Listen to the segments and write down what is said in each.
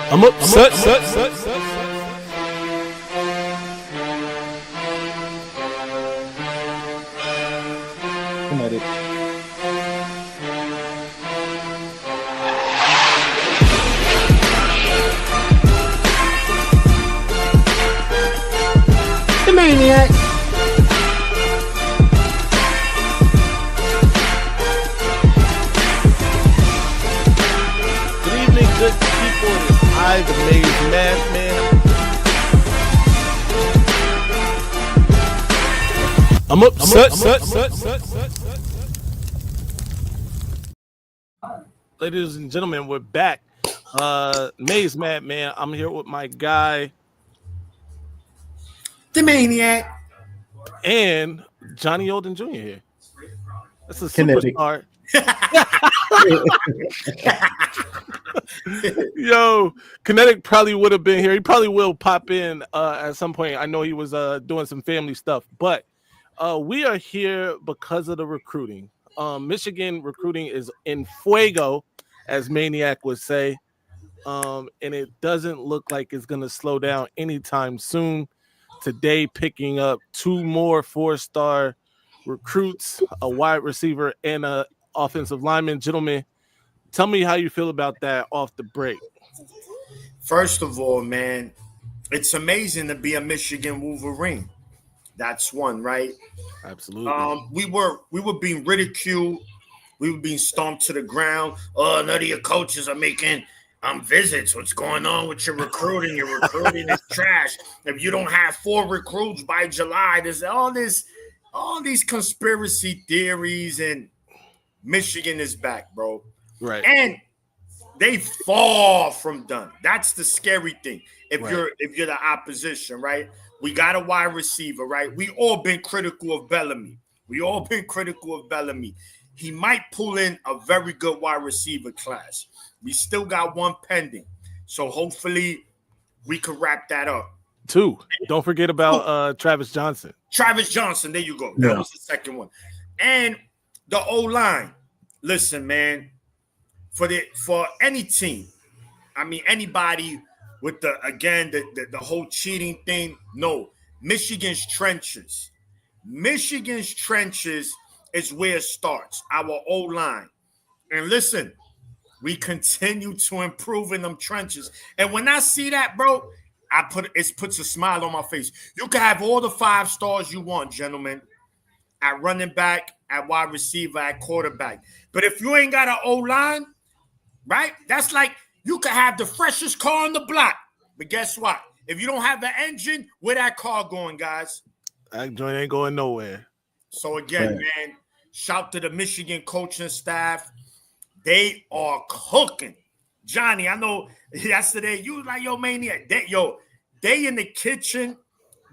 I'm upset. Kinetic. The maniac. Good evening, good people. It is I, the Maize Madman. I'm upset. Ladies and gentlemen, we're back. Maize Madman. I'm here with my guy The maniac. and Johnny Olden Jr. here. That's a Kinetic. superstar. Yo, Kinetic probably would have been here. He probably will pop in at some point. I know he was doing some family stuff, but we are here because of the recruiting. Michigan recruiting is in fuego, as Maniac would say, and it doesn't look like it's going to slow down anytime soon. Today, picking up 2 more 4-star recruits, a wide receiver and a offensive lineman. Gentlemen, tell me how you feel about that off the break. First of all, man, it's amazing to be a Michigan Wolverine. That's one, right? Absolutely. We were being ridiculed. We were being stomped to the ground. Oh, none of your coaches are making visits. What's going on with your recruiting? Your recruiting is trash. If you don't have 4 recruits by July, there's all these conspiracy theories, and Michigan is back, bro. Right. And they far from done. That's the scary thing. If you're the opposition, right? We got a wide receiver, right? We all been critical of Bellamy. He might pull in a very good wide receiver class. We still got 1 pending. So hopefully we could wrap that up. 2. Don't forget about Travis Johnson. Travis Johnson, there you go. That was the second one. And the O-line. Listen, man, for any team, I mean anybody with the whole cheating thing, no. Michigan's trenches is where it starts, our O-line. And listen, we continue to improve in them trenches. And when I see that, bro, it puts a smile on my face. You can have all the 5 stars you want, gentlemen, at running back, at wide receiver, at quarterback. But if you ain't got an O-line, right, that's like you can have the freshest car on the block. But guess what? If you don't have the engine, where that car going, guys? That joint ain't going nowhere. So again, man, shout to the Michigan coaching staff. They are cooking. Johnny, I know yesterday you was like, yo, Maniac. They in the kitchen.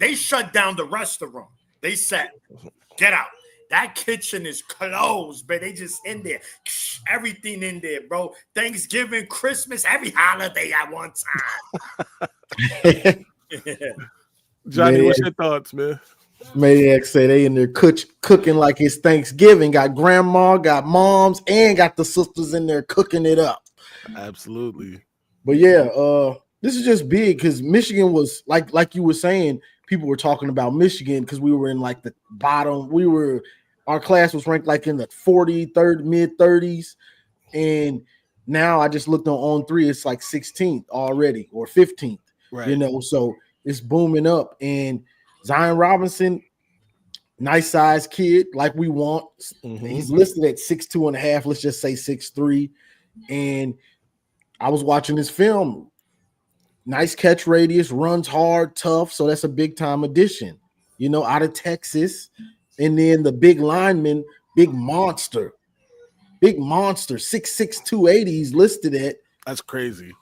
They shut down the restaurant. They said, get out. That kitchen is closed, but they just in there. Everything in there, bro. Thanksgiving, Christmas, every holiday at one time. Johnny, what's your thoughts, man? Maniac say they in there cooking like it's Thanksgiving. Got grandma, got moms, and got the sisters in there cooking it up. Absolutely. But yeah, this is just big because Michigan was like you were saying. People were talking about Michigan because we were in like the bottom. Our class was ranked like in the 43rd, mid 30s, and now I just looked on 3. It's like 16th already or 15th. Right. You know, so it's booming up. And Zion Robinson, nice size kid, like we want. Mm-hmm. He's listed at 6'2.5". Let's just say 6'3". And I was watching this film. Nice catch radius, runs hard, tough. So that's a big time addition, you know, out of Texas. And then the big lineman, big monster, big monster, 6'6", 280. He's listed at. That's crazy.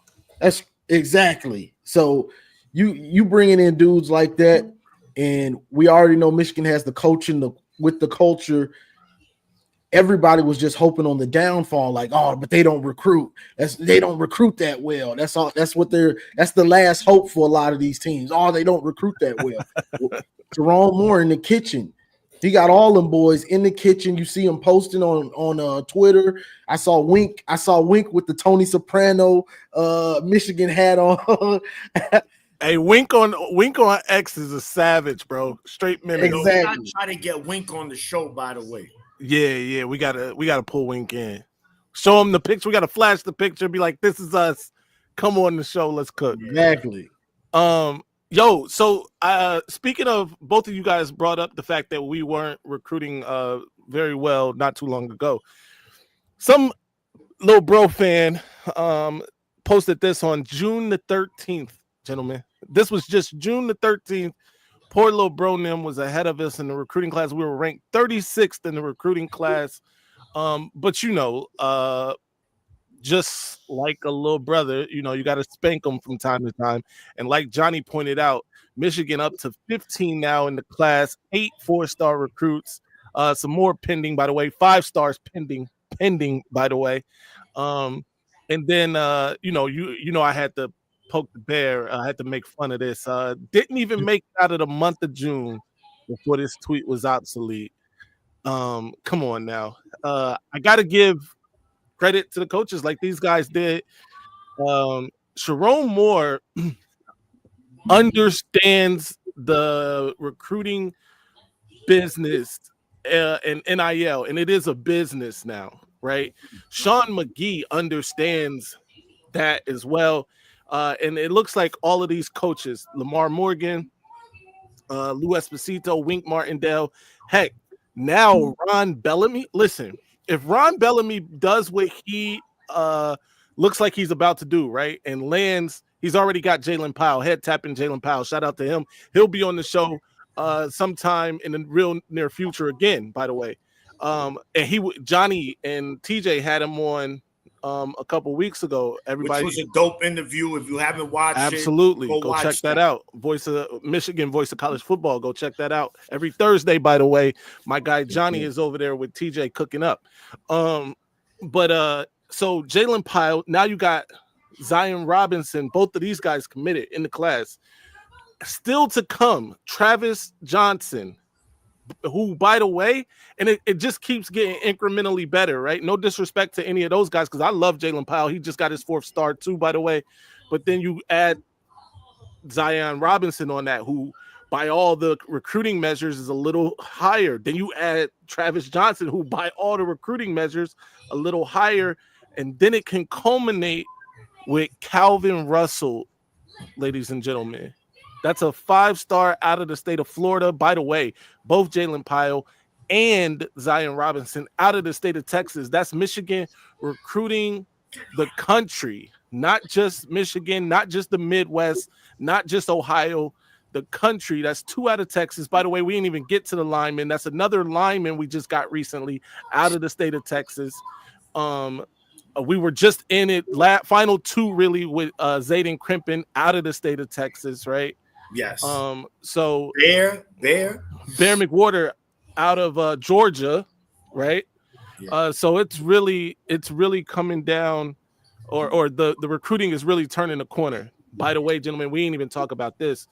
That's exactly. So you bringing in dudes like that, and we already know Michigan has the coaching with the culture. Everybody was just hoping on the downfall, like, oh, but they don't recruit. They don't recruit that well. That's all. That's the last hope for a lot of these teams. Oh, they don't recruit that well. Shiron Moore in the kitchen. He got all them boys in the kitchen. You see him posting on Twitter. I saw Wink with the Tony Soprano Michigan hat on. Hey, Wink on X is a savage, bro. Straight minute. Exactly. I'm trying to get Wink on the show, by the way. Yeah, we gotta pull Wink in. Show him the picture. We gotta flash the picture. Be like, this is us. Come on the show. Let's cook. Exactly. Yo, so speaking of, both of you guys brought up the fact that we weren't recruiting very well not too long ago. Some little bro fan posted this on June the 13th, gentlemen. This was just June the 13th. Poor little bro Nim was ahead of us in the recruiting class. We were ranked 36th in the recruiting class. But just like a little brother, you got to spank them from time to time. And like Johnny pointed out, Michigan up to 15 now in the class, 8 4-star recruits, some more pending, by the way, 5 stars pending, by the way. And then, I had to poke the bear. I had to make fun of this. Didn't even make it out of the month of June before this tweet was obsolete. Come on now. I got to give credit to the coaches like these guys did. Shiron Moore understands the recruiting business and NIL, and it is a business now, right? Sean McGee understands that as well. And it looks like all of these coaches, Lamar Morgan, Lou Esposito, Wink Martindale, heck, now Ron Bellamy. Listen, if Ron Bellamy does what he looks like he's about to do, right, and lands, he's already got Jalen Powell, head tapping Jalen Powell. Shout out to him. He'll be on the show sometime in the real near future again, by the way. And Johnny and TJ had him on a couple weeks ago. Everybody, which was a dope interview. If you haven't watched absolutely, it, go check that out. Voice of Michigan, voice of college football. Go check that out every Thursday. By the way, my guy Johnny is over there with TJ cooking up. So Jalen Powell. Now you got Zion Robinson. Both of these guys committed in the class. Still to come, Travis Johnson, who, by the way, and it just keeps getting incrementally better, right? No disrespect to any of those guys, because I love Jalen Powell. He just got his 4th star too, by the way. But then you add Zion Robinson on that, who by all the recruiting measures is a little higher. Then you add Travis Johnson, who by all the recruiting measures a little higher. And then it can culminate with Calvin Russell, ladies and gentlemen. That's a 5-star out of the state of Florida. By the way, both Jalen Powell and Zion Robinson out of the state of Texas. That's Michigan recruiting the country, not just Michigan, not just the Midwest, not just Ohio, the country. That's 2 out of Texas. By the way, we didn't even get to the lineman. That's another lineman we just got recently out of the state of Texas. We were just in it, final 2 really with Zayden Crimpin out of the state of Texas, right? Yes. So Bear McWhorter out of Georgia, right? Yeah. So it's really coming down, or the recruiting is really turning the corner. By the way, gentlemen, we ain't even talk about this.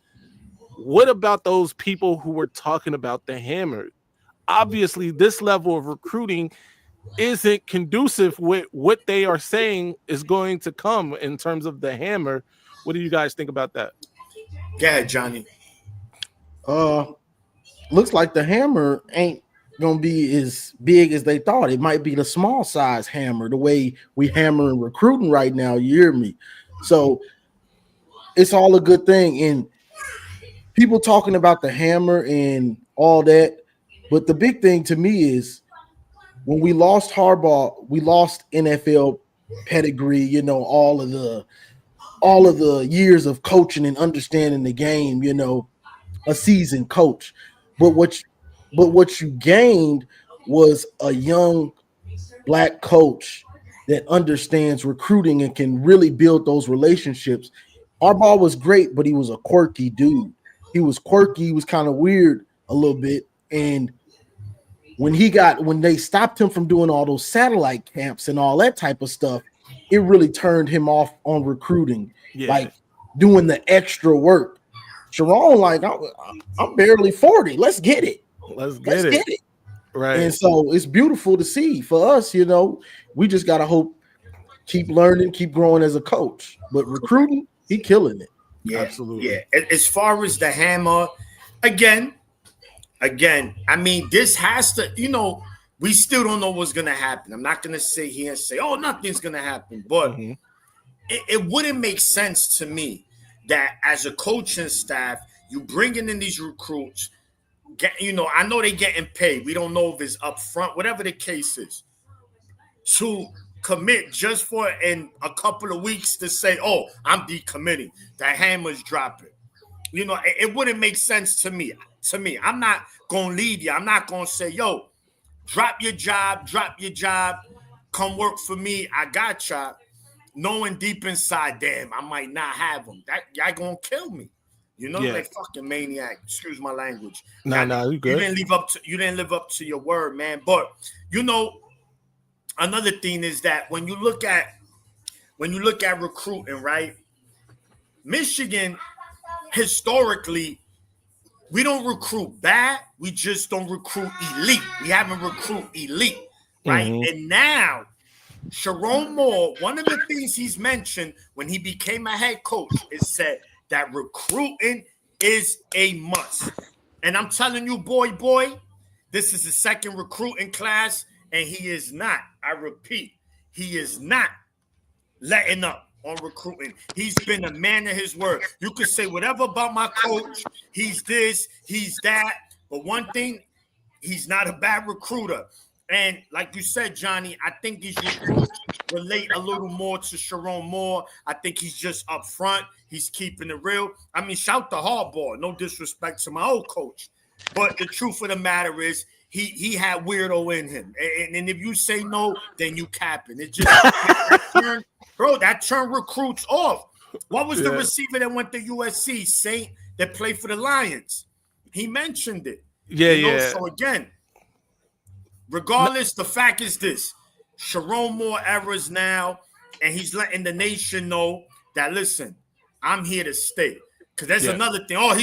What about those people who were talking about the hammer? Obviously, this level of recruiting isn't conducive with what they are saying is going to come in terms of the hammer. What do you guys think about that? Go ahead, Johnny. Looks like the hammer ain't gonna be as big as they thought. It might be the small size hammer, the way we hammer and recruiting right now. You hear me? So it's all a good thing. And people talking about the hammer and all that, but the big thing to me is when we lost Harbaugh, we lost NFL pedigree. All of the years of coaching and understanding the game, a seasoned coach. But what you gained was a young black coach that understands recruiting and can really build those relationships. Harbaugh was great, but he was a quirky dude. He was quirky. He was kind of weird a little bit. And when they stopped him from doing all those satellite camps and all that type of stuff, it really turned him off on recruiting, like doing the extra work. Sherrone, like, I'm barely 40. Let's get it. Let's get it. Right. And so it's beautiful to see for us, we just got to hope, keep learning, keep growing as a coach. But recruiting, he killing it. Yeah, absolutely. Yeah. As far as the hammer, again, I mean, this has to, we still don't know what's going to happen. I'm not going to sit here and say, oh, nothing's going to happen. But it wouldn't make sense to me that as a coaching staff, you bringing in these recruits, I know they're getting paid. We don't know if it's up front, whatever the case is, to commit just for in a couple of weeks to say, oh, I'm decommitting. The hammer's dropping. It wouldn't make sense to me. I'm not going to leave you. I'm not going to say, yo, drop your job, come work for me. I got you. Knowing deep inside, damn, I might not have them. That y'all going to kill me. Like fucking maniac. Excuse my language. You good. You didn't live up to your word, man. But another thing is that when you look at recruiting, right? Michigan, historically, we don't recruit bad. We just don't recruit elite. We haven't recruit elite, right? And now, Sherrone Moore, one of the things he's mentioned when he became a head coach is said that recruiting is a must. And I'm telling you, boy, this is the second recruiting class, and he is not, I repeat, he is not letting up on recruiting. He's been a man of his word. You could say whatever about my coach. He's this, he's that. But one thing, he's not a bad recruiter. And like you said, Johnny, I think these recruits relate a little more to Sherrone Moore. I think he's just up front. He's keeping it real. I mean, shout to Harbaugh. No disrespect to my old coach. But the truth of the matter is he had weirdo in him. And if you say no, then you capping. It just that turned recruits off. What was the receiver that went to USC, Saint, that played for the Lions? He mentioned it. So again, regardless, the fact is this: Sherrone Moore eras now, and he's letting the nation know that, listen, I'm here to stay. Because there's another thing. Oh,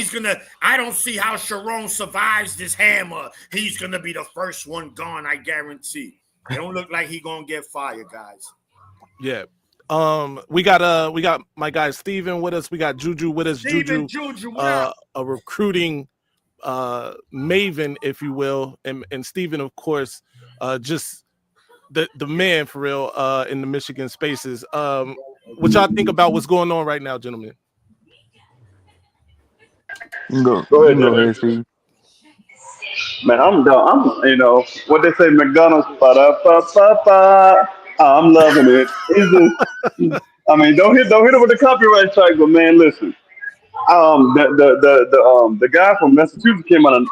I don't see how Sherrone survives this hammer. He's going to be the first one gone, I guarantee. It don't look like he's going to get fired, guys. Yeah. We got my guy Steven with us. We got Juju with us. Juju, a recruiting maven, if you will, and Steven, of course, just the man for real in the Michigan spaces. What y'all think about what's going on right now, gentlemen? Go ahead, Steve. Man, I'm done. I'm, what they say, McDonald's. I'm loving it. Don't hit it with the copyright strike, but man, listen. The guy from Massachusetts came out of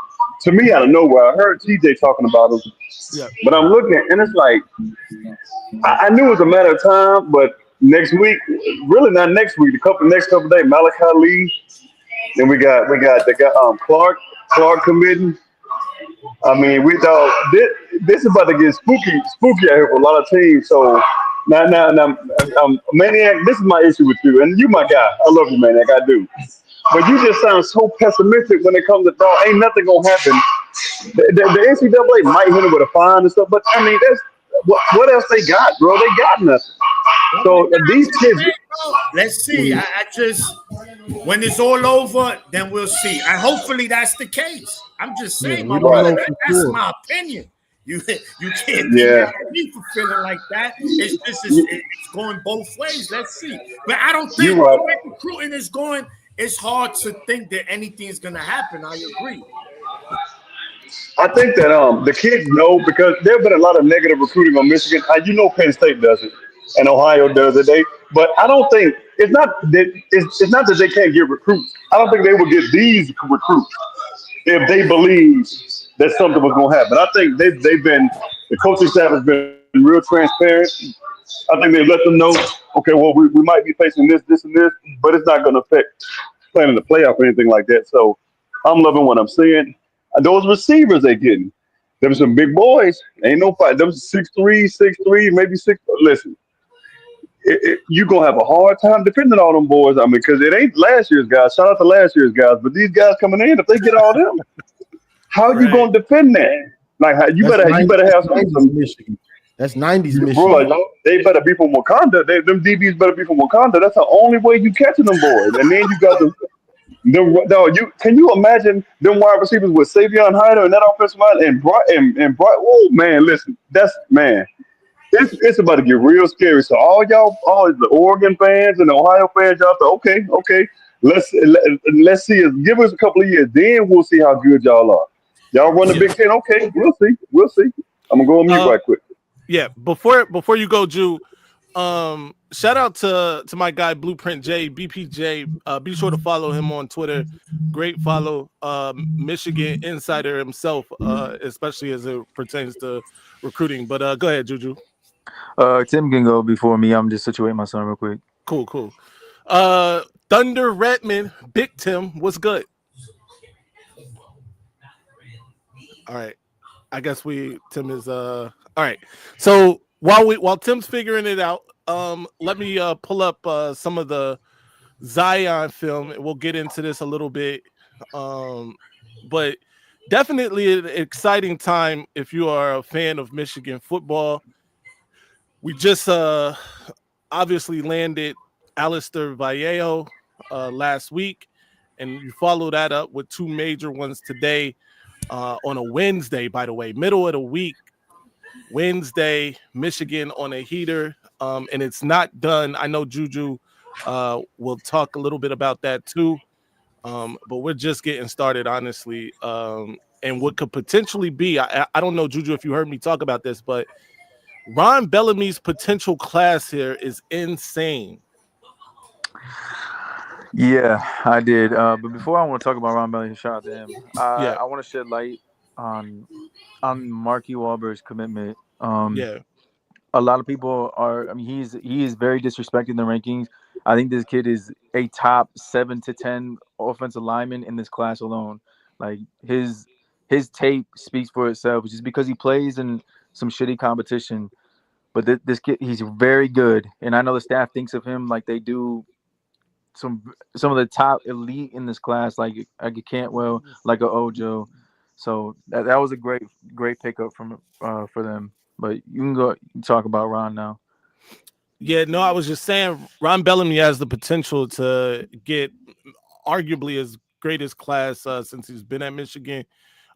nowhere. I heard TJ talking about him, but I'm looking, and it's like I knew it was a matter of time, but next week, really not next week. Next couple days, Malachi Lee. Then we got the guy Clark committing. I mean, we thought this is about to get spooky out here for a lot of teams. So now, Maniac, this is my issue with you, and you my guy. I love you, Maniac, I do. But you just sound so pessimistic when it comes to thought. Ain't nothing gonna happen. The NCAA might hit him with a fine and stuff, but I mean, that's what else they got, bro? They got nothing. So these kids. Let's see. I just, when it's all over, then we'll see. Hopefully that's the case. I'm just saying, my brother. That's my opinion. You can't be for feeling like that. It's going both ways. Let's see. But I don't think the way recruiting is going, it's hard to think that anything is going to happen. I agree. I think that the kids know, because there have been a lot of negative recruiting on Michigan. Penn State does it and Ohio does it. But I don't think it's not that they can't get recruits. I don't think they will get these recruits if they believe that something was going to happen. I think the coaching staff has been real transparent. I think they let them know, okay, well, we might be facing this, and this, but it's not going to affect playing in the playoff or anything like that. So I'm loving what I'm seeing. Those receivers they getting. Them some big boys. Ain't no fight. Them 6'3", maybe 6. Listen, you're going to have a hard time defending all them boys. I mean, because it ain't last year's guys. Shout out to last year's guys. But these guys coming in, if they get all them, how are you going to defend that? Like, you better have some Michigan. That's 90s Michigan. Bro, they better be from Wakanda. Them DBs better be from Wakanda. That's the only way you catching them boys. And then you got can you imagine them wide receivers with Savion Hyder and that offensive line and Bright? Oh man, listen, it's about to get real scary. So all the Oregon fans and the Ohio fans, y'all say, okay, let's see. Give us a couple of years, then we'll see how good y'all are. Y'all run the Big Ten, okay? We'll see. I'm gonna go on mute right quick. Yeah, before you go, Jew, shout out to my guy Blueprint J, BPJ. Be sure to follow him on Twitter. Great follow. Michigan insider himself, especially as it pertains to recruiting. But go ahead, Juju. Tim can go before me. I'm just situating my son real quick. Cool. Thunder Redmond, Big Tim, what's good? All right. I guess Tim is all right. So while Tim's figuring it out, let me pull up some of the Zion film, and we'll get into this a little bit. But definitely an exciting time if you are a fan of Michigan football. We just obviously landed Alistair Vallejo last week, and you follow that up with two major ones today on a Wednesday, by the way, middle of the week. Wednesday, Michigan on a heater, and it's not done. I know Juju will talk a little bit about that too, but we're just getting started, honestly. And what could potentially be, I don't know, Juju, if you heard me talk about this, but Ron Bellamy's potential class here is insane. Yeah, I did. But before I want to talk about Ron Bellamy, shout out to him. I want to shed light on Marky Walbridge's commitment. A lot of people are. I mean, he is very disrespected in the rankings. I think this kid is a top 7 to 10 offensive lineman in this class alone. Like his tape speaks for itself, just because he plays in some shitty competition. But this kid, he's very good, and I know the staff thinks of him like they do some of the top elite in this class, like a Cantwell, like a Ojo. So that was a great pickup for them. But you can go talk about Ron now. Yeah, no, I was just saying Ron Bellamy has the potential to get arguably his greatest class since he's been at Michigan.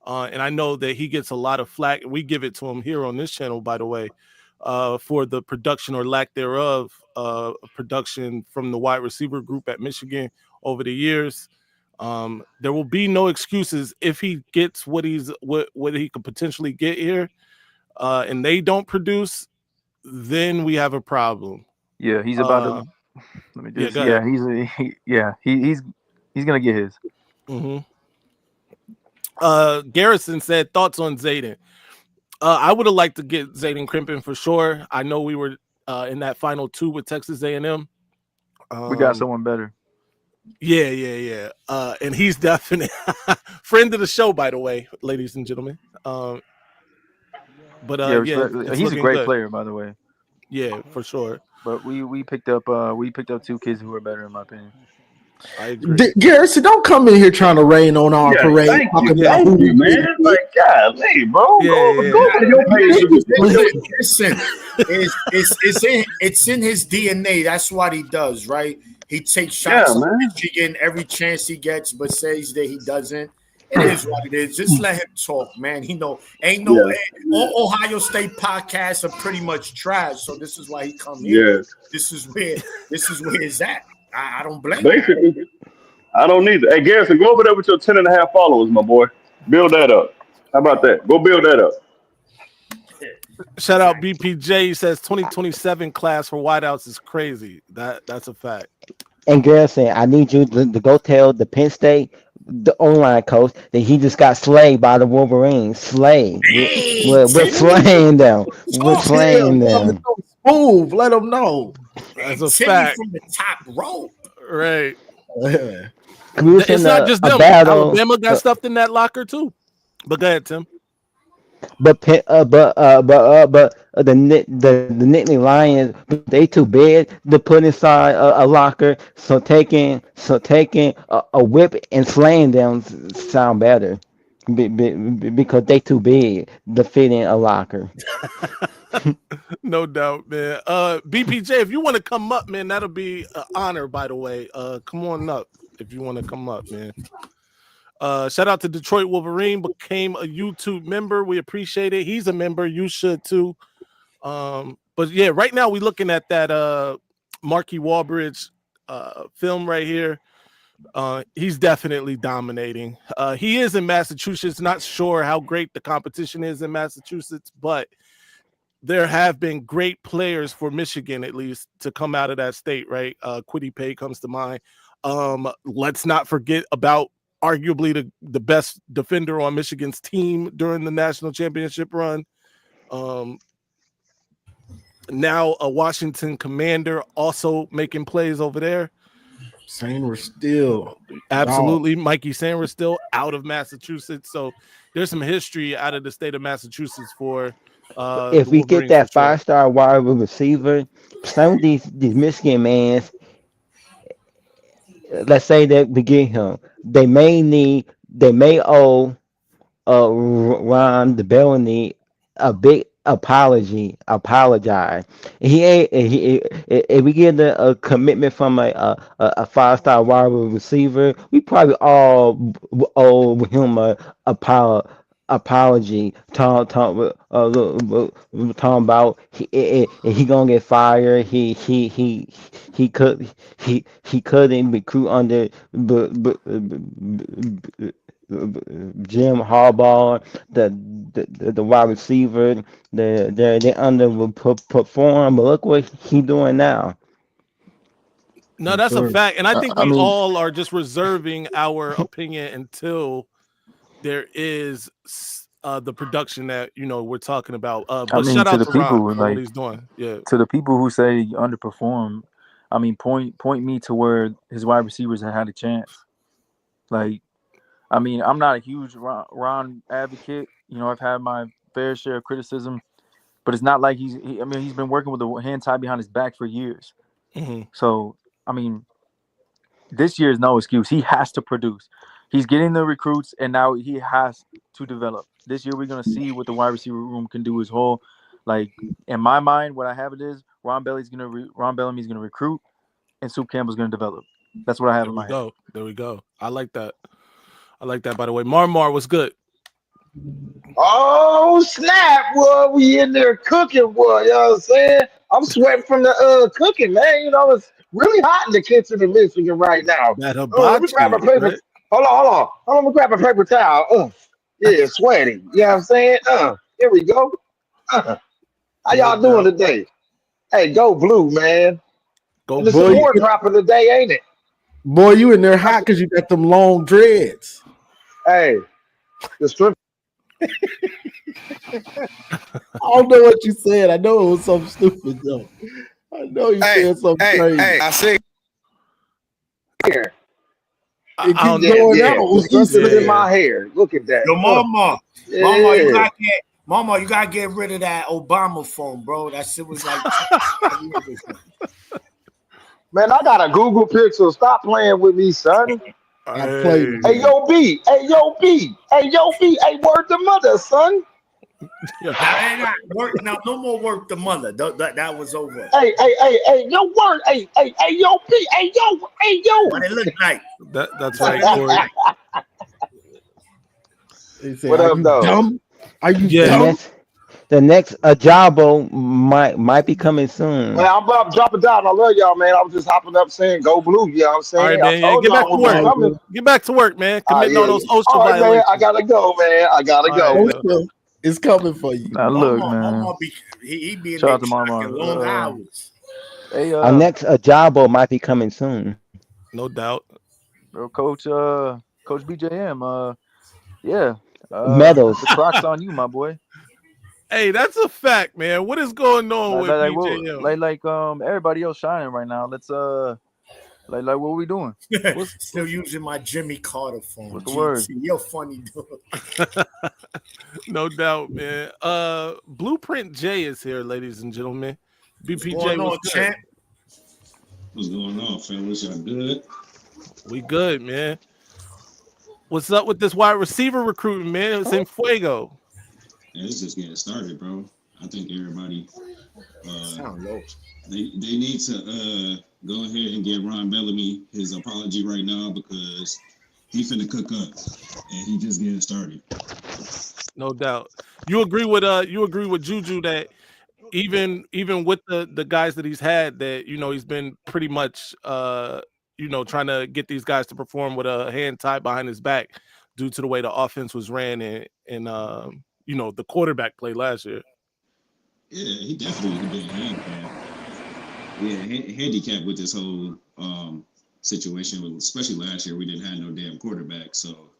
And I know that he gets a lot of flack. We give it to him here on this channel, by the way, for the production or lack thereof production from the wide receiver group at Michigan over the years. There will be no excuses if he gets what he could potentially get here, and they don't produce, then we have a problem. Yeah, he's about to. Let me just. He's gonna get his. Garrison said thoughts on Zayden. I would have liked to get Zayden Crimpin for sure. I know we were in that final 2 with Texas A&M. We got someone better. Yeah. And he's definitely friend of the show, by the way, ladies and gentlemen. He's a great player, by the way. Yeah, for sure. But we picked up 2 kids who are better, in my opinion. I agree. Garrison, don't come in here trying to rain on our parade. Thank you, man. Like, golly, bro. Go to your page. Listen, it's in his DNA. That's what he does, right? He takes shots at Michigan every chance he gets, but says that he doesn't. It is what it is. Just let him talk, man. All Ohio State podcasts are pretty much trash. So this is why he come here. Yeah. This is where it's at. I don't blame Basically, him. I don't need it. Hey, Garrison, go over there with your 10.5 followers, my boy. Build that up. How about that? Go build that up. Shout out BPJ. He says 2027 class for wideouts is crazy. That's a fact. And Garrison, I need you to go tell the Penn State the O-line coach, that he just got slayed by the Wolverines. Slayed. Hey, We're slaying them. We're talk to slaying them. Smooth. Let them know. That's a Timmy fact. from the top rope. Right. We was It's in not just a them. battle. Alabama got stuffed in that locker too. But go ahead, Tim. But the Nittany Lions, they too big to put inside a locker. So taking a whip and slaying them sound better, because they too big to fit in a locker. No doubt, man. BPJ, if you want to come up, man, that'll be an honor. By the way, come on up if you want to come up, man. Shout out to Detroit Wolverine, became a YouTube member. We appreciate it. He's a member. You should too. But yeah, right now we're looking at that Marky Walbridge film right here. He's definitely dominating. He is in Massachusetts. Not sure how great the competition is in Massachusetts, but there have been great players for Michigan, at least, to come out of that state, right? Quiddy Pay comes to mind. Let's not forget about arguably the best defender on Michigan's team during the national championship run. Now a Washington Commander also making plays over there. Sainer still. Absolutely. Mikey Sainer still out of Massachusetts. So there's some history out of the state of Massachusetts for If we get that 5-star wide receiver, some of these Michigan mans, let's say that we get him, they may owe Ron the Bellany a big apologize. If we get a commitment from a 5-star wide receiver, we probably all owe him a apology. Talking about he gonna get fired. He couldn't recruit under Jim Harbaugh, the wide receiver. They underperform, but look what he doing now. No, that's a fact, and I think we all are just reserving our opinion until there is the production that we're talking about. But shout out to the people Ron, what he's doing. Yeah. To the people who say underperform, point me to where his wide receivers had a chance. I'm not a huge Ron advocate. I've had my fair share of criticism, but it's not like he's been working with a hand tied behind his back for years. Mm-hmm. So, this year is no excuse. He has to produce. He's getting the recruits, and now he has to develop. This year, we're going to see what the wide receiver room can do as whole. In my mind, what I have it is Ron Bellamy's going to recruit, and Soup Campbell's going to develop. That's what I have in my head. There we go. I like that. By the way. Mar, what's good? Oh, snap, boy. We in there cooking, boy. You know what I'm saying? I'm sweating from the cooking, man. It's really hot in the kitchen in Michigan right now. Let me grab a paper. Right? Hold on. Let me grab a paper towel. Yeah, sweaty. You know what I'm saying? Here we go. How y'all doing today? Hey, go blue, man. Go blue. Some more dropping today, ain't it? Boy, you in there hot because you got them long dreads. Hey, the strip. I don't know what you said. I know it was something stupid, though. I know you said something crazy. Hey, I see. Here. It keeps going out. What's in my hair? Look at that. Yo, Mama, you gotta get rid of that Obama phone, bro. That shit was like. Man, I got a Google Pixel. Stop playing with me, son. Hey, yo, B. Hey, word the mother, son. No more work the mother. That was over. Hey, yo, word. Hey, yo, B. Hey, yo. What it look like? That's right, Corey. What up, though? Dumb? Are you dumb? The next Ajabo might be coming soon. Man, I'm about to drop it down. I love y'all, man. I was just hopping up saying go blue. You know what I'm saying? All right, man. Get back to work. Get back to work, man. Committing all those OSHA violations. Man, I gotta go, man. Right, it's coming for you. Now look, man. He be in Shout out to Mama. Long hours. Hey, our next Ajabo might be coming soon. No doubt. Bro, Coach Coach BJM. Yeah. Medals. The Crocs on you, my boy. Hey, that's a fact, man. What is going on with BJM? Everybody else shining right now. Let's what are we doing? Still using my Jimmy Carter phone. What's the word? You're funny, dude. No doubt, man. Blueprint J is here, ladies and gentlemen. BPJ, what's champ? What's going on, fellas? Y'all good? We good, man. What's up with this wide receiver recruiting, man? It's in fuego. Yeah, it's just getting started, bro. I think everybody sound low. They need to go ahead and give Ron Bellamy his apology right now because he finna cook up and he just getting started. No doubt. You agree with Juju that even with the guys that he's had, that he's been pretty much trying to get these guys to perform with a hand tied behind his back due to the way the offense was ran and the quarterback play last year. Yeah, he definitely been handicapped. Yeah, handicapped with this whole situation, especially last year we didn't have no damn quarterback. So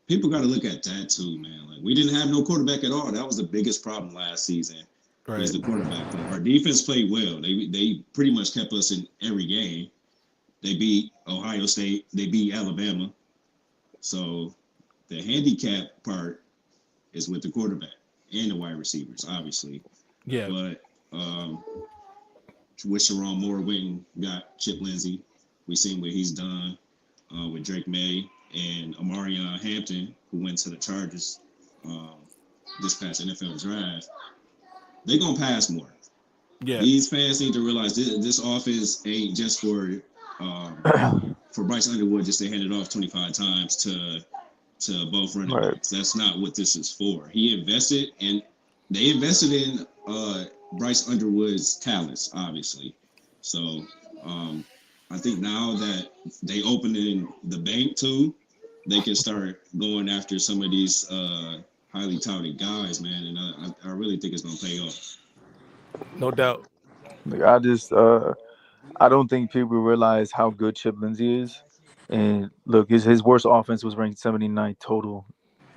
people got to look at that too, man. Like, we didn't have no quarterback at all. That was the biggest problem last season. Right. Was the quarterback play. Our defense played well. They pretty much kept us in every game. They beat Ohio State. They beat Alabama. So the handicap part is with the quarterback and the wide receivers, obviously. Yeah. But with Shiron Moore went and got Chip Lindsey. We seen what he's done with Drake May and Amarion Hampton, who went to the Chargers this past NFL draft. They're going to pass more. Yeah. These fans need to realize this offense ain't just for Bryce Underwood just to hand it off 25 times to both running backs. That's not what this is for. They invested in Bryce Underwood's talents, obviously. So I think now that they open in the bank too, they can start going after some of these highly touted guys, man. And I really think it's going to pay off. No doubt. I don't think people realize how good Chip Lindsey is. And look, his worst offense was ranked 79th total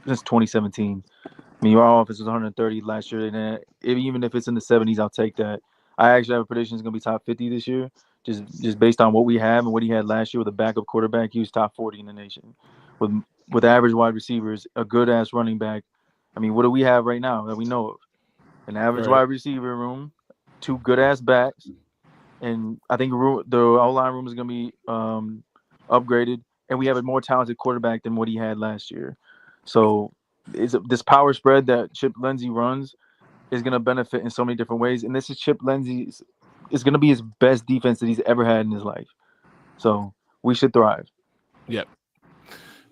since 2017. I mean, our offense was 130 last year, and even if it's in the 70s, I'll take that. I actually have a prediction it's going to be top 50 this year, just based on what we have and what he had last year with a backup quarterback. He was top 40 in the nation with average wide receivers, a good ass running back. I mean, what do we have right now that we know of? An average wide receiver room, 2 good ass backs, and I think the O-line room is going to be upgraded, and we have a more talented quarterback than what he had last year. So this power spread that Chip Lindsey runs is going to benefit in so many different ways. And this is Chip Lindsey's is going to be his best defense that he's ever had in his life. So we should thrive. Yep.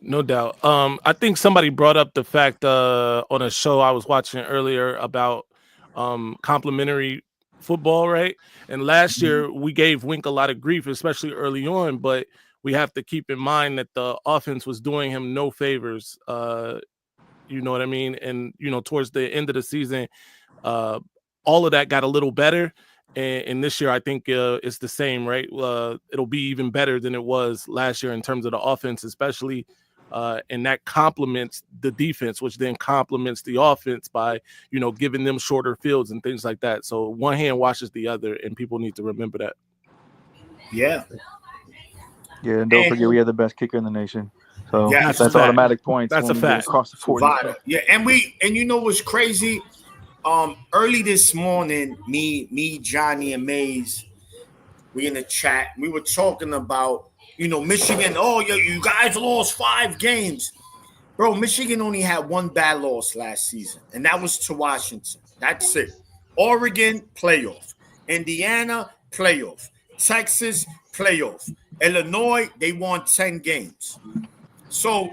No doubt. I think somebody brought up the fact on a show I was watching earlier about complimentary football, right? And last year we gave Wink a lot of grief, especially early on, but we have to keep in mind that the offense was doing him no favors. You know what I mean? And, towards the end of the season, all of that got a little better. And this year, I think it's the same, right? It'll be even better than it was last year in terms of the offense, especially. And that complements the defense, which then complements the offense by, giving them shorter fields and things like that. So one hand washes the other, and people need to remember that. Yeah. Yeah, and don't forget we have the best kicker in the nation. So that's automatic points. That's a fact. Across the 40. Yeah, and you know what's crazy? Early this morning, me, Johnny, and Maize, we in the chat. We were talking about, Michigan. Oh, you guys lost 5 games, bro. Michigan only had 1 bad loss last season, and that was to Washington. That's it. Oregon playoff, Indiana playoff, Texas playoff. Illinois, they won 10 games. So,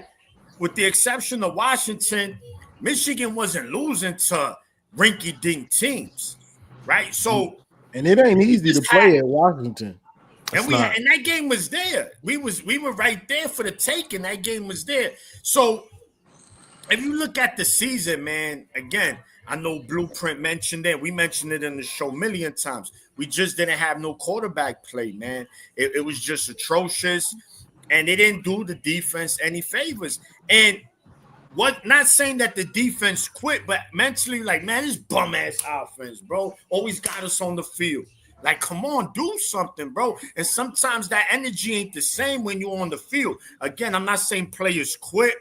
with the exception of Washington, Michigan wasn't losing to rinky-dink teams, right? So, and it ain't easy to play at Washington. And and that game was there. We were right there for the take, and that game was there. So, if you look at the season, man, again, I know Blueprint mentioned it. We mentioned it in the show a million times. We just didn't have no quarterback play, man. It was just atrocious. and they didn't do the defense any favors. And not saying that the defense quit, but mentally, like, man, this bum ass offense, bro, always got us on the field. Like, come on, do something, bro. And sometimes that energy ain't the same when you're on the field. Again, I'm not saying players quit,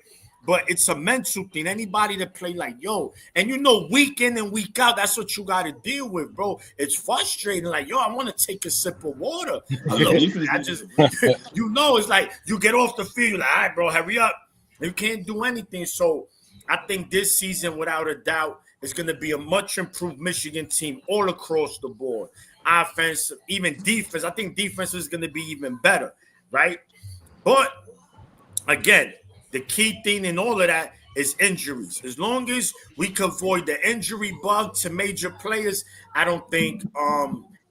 but it's a mental thing. Anybody that play like, yo, and week in and week out, that's what you got to deal with, bro. It's frustrating. Like, yo, I want to take a sip of water. It's like you get off the field, you're like, all right, bro, hurry up. You can't do anything. So I think this season, without a doubt, is going to be a much improved Michigan team all across the board. Offense, even defense. I think defense is going to be even better, right? But again, the key thing in all of that is injuries. As long as we can avoid the injury bug to major players, I don't think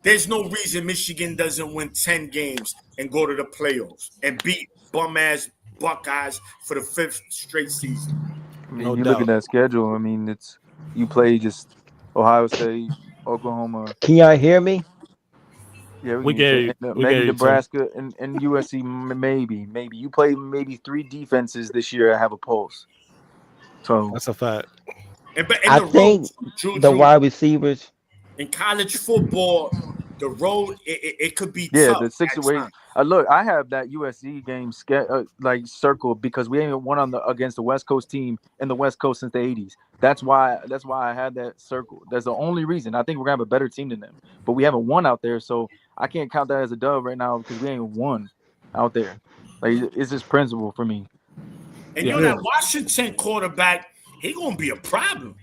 there's no reason Michigan doesn't win 10 games and go to the playoffs and beat bum-ass Buckeyes for the 5th straight season. I mean, you look at that schedule. I mean, you play just Ohio State, Oklahoma. Can y'all hear me? Yeah, we can. Maybe Nebraska and USC. Maybe you play maybe 3 defenses this year that have a pulse. So that's a fact. I think the wide receivers in college football, the road it could be tough. The situation. Look, I have that USC game circled because we ain't won against the West Coast team in the West Coast since the 80s. That's why I had that circled. That's the only reason. I think we're gonna have a better team than them, but we haven't won out there, so I can't count that as a dub right now because we ain't won out there. Like, it's just principle for me. And that Washington quarterback, he gonna be a problem.